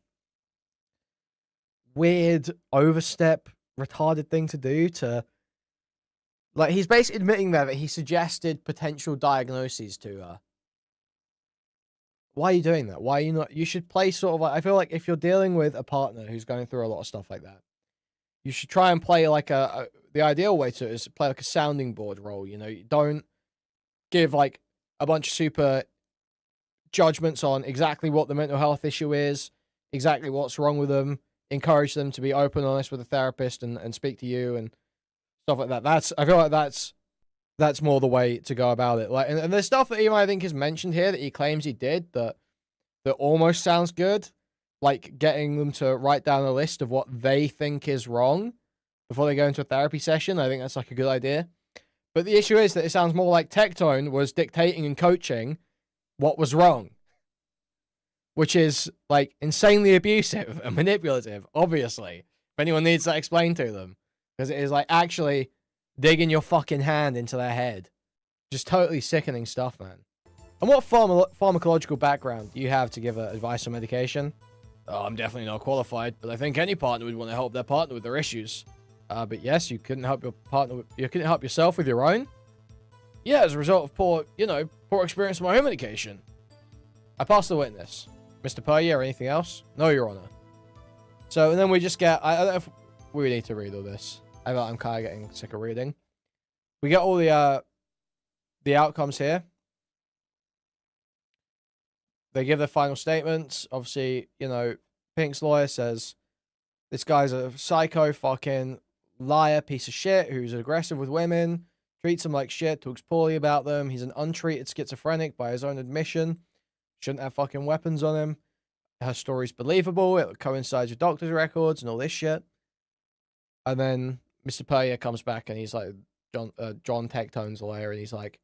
weird overstep, retarded thing to do to... Like, he's basically admitting there that he suggested potential diagnoses to her. Why are you doing that? Why are you not... You should play sort of like... I feel like if you're dealing with a partner who's going through a lot of stuff like that, you should try and play like the ideal way to it is play like a sounding board role, you know? You don't give like a bunch of super judgments on exactly what the mental health issue is, exactly what's wrong with them, encourage them to be open and honest with a therapist and speak to you and stuff like that. I feel like that's more the way to go about it. Like, and there's stuff that even I think is mentioned here that he claims he did that almost sounds good. Like getting them to write down a list of what they think is wrong before they go into a therapy session. I think that's like a good idea. But the issue is that it sounds more like Tectone was dictating and coaching what was wrong, which is like insanely abusive and manipulative, obviously, if anyone needs that explained to them, because it is like actually digging your fucking hand into their head. Just totally sickening stuff, man. And what pharmacological background do you have to give advice on medication? Oh, I'm definitely not qualified, but I think any partner would want to help their partner with their issues. But yes, you couldn't help your partner. You couldn't help yourself with your own. Yeah, as a result of poor experience with my own medication. I pass the witness, Mr. Puryear, or anything else? No, Your Honor. So, and then we just get. I don't know if we need to read all this. I'm kind of getting sick of reading. We get all the outcomes here. They give their final statements. Obviously, you know, Pink's lawyer says this guy's a psycho fucking liar piece of shit who's aggressive with women, treats them like shit, talks poorly about them. He's an untreated schizophrenic by his own admission. Shouldn't have fucking weapons on him. Her story's believable. It coincides with doctor's records and all this shit. And then Mr. Puryear comes back and he's like, John Tectone's lawyer, and he's like,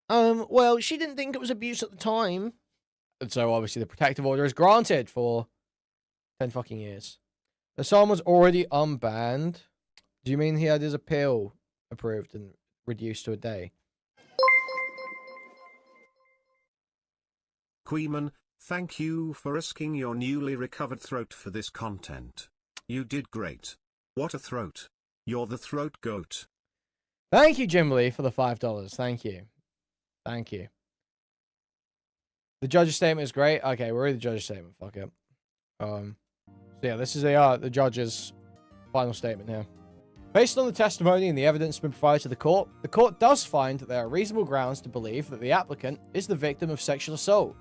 well, she didn't think it was abuse at the time. And so, obviously, the protective order is granted for 10 fucking years. The song was already unbanned. Do you mean he had his appeal approved and reduced to a day? Kuihman, thank you for risking your newly recovered throat for this content. You did great. What a throat. You're the throat goat. Thank you, Jim Lee, for the $5. Thank you. Thank you. The judge's statement is great. Okay, we'll read the judge's statement. Fuck it. So yeah, this is the judge's final statement here. Based on the testimony and the evidence been provided to the court does find that there are reasonable grounds to believe that the applicant is the victim of sexual assault.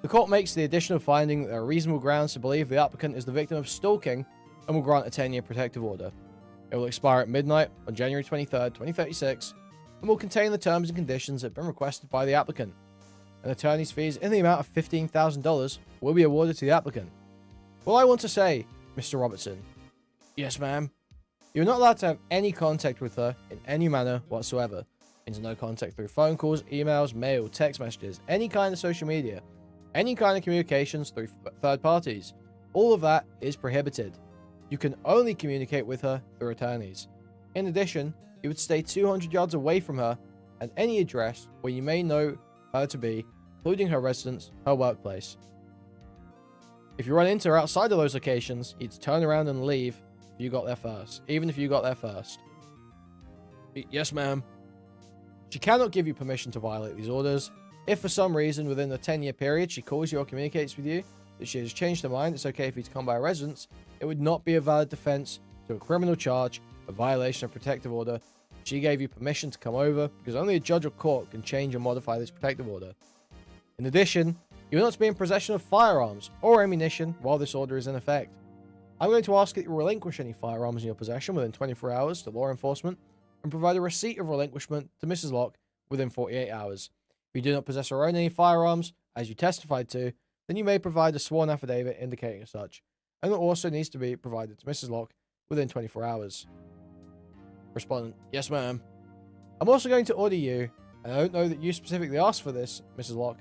The court makes the additional finding that there are reasonable grounds to believe the applicant is the victim of stalking and will grant a 10-year protective order. It will expire at midnight on January 23rd, 2036, and will contain the terms and conditions that have been requested by the applicant. And attorney's fees in the amount of $15,000 will be awarded to the applicant. Well, I want to say, Mr. Robertson. Yes, ma'am. You're not allowed to have any contact with her in any manner whatsoever. Means no contact through phone calls, emails, mail, text messages, any kind of social media, any kind of communications through third parties. All of that is prohibited. You can only communicate with her through attorneys. In addition, you would stay 200 yards away from her at any address where you may know her to be, including her residence, her workplace. If you run into her outside of those locations, you'd turn around and leave if you got there first, even if you got there first. Yes, ma'am. She cannot give you permission to violate these orders. If for some reason within the 10-year period she calls you or communicates with you that she has changed her mind, it's okay for you to come by her residence, it would not be a valid defense to a criminal charge of violation of protective order. She gave you permission to come over because only a judge or court can change or modify this protective order. In addition, you are not to be in possession of firearms or ammunition while this order is in effect. I'm going to ask that you relinquish any firearms in your possession within 24 hours to law enforcement and provide a receipt of relinquishment to Mrs. Locke within 48 hours. If you do not possess or own any firearms, as you testified to, then you may provide a sworn affidavit indicating as such, and it also needs to be provided to Mrs. Locke within 24 hours. Respondent: yes, ma'am. I'm also going to order you, and I don't know that you specifically asked for this, Mrs. Locke,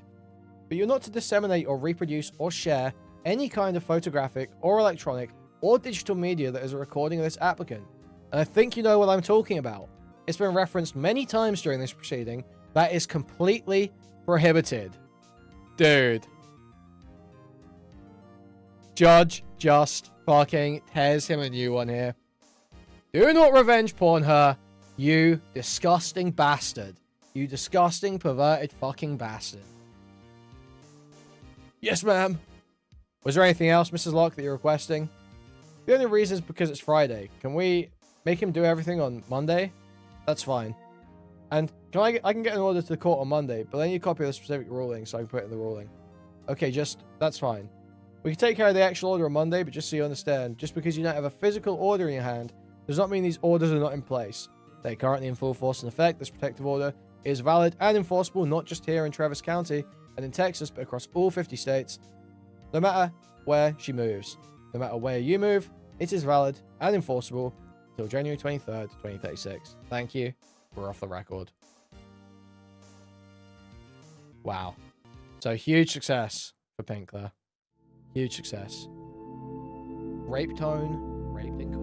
but you're not to disseminate or reproduce or share any kind of photographic or electronic or digital media that is a recording of this applicant. And I think you know what I'm talking about. It's been referenced many times during this proceeding. That is completely prohibited. Dude. Judge just fucking tears him a new one here. Do not revenge porn her, you disgusting bastard. You disgusting, perverted fucking bastard. Yes, ma'am. Was there anything else, Mrs. Locke, that you're requesting? The only reason is because it's Friday. Can we make him do everything on Monday? That's fine. And I can get an order to the court on Monday, but I need a copy of the specific ruling so I can put it in the ruling. Okay, that's fine. We can take care of the actual order on Monday, but just so you understand, just because you don't have a physical order in your hand, does not mean these orders are not in place. They're currently in full force and effect. This protective order is valid and enforceable, not just here in Travis County and in Texas, but across all 50 states. No matter where she moves, no matter where you move, it is valid and enforceable until January 23rd, 2036. Thank you. We're off the record. Wow. So huge success for Pink there. Huge success. Rape tone, raped in court.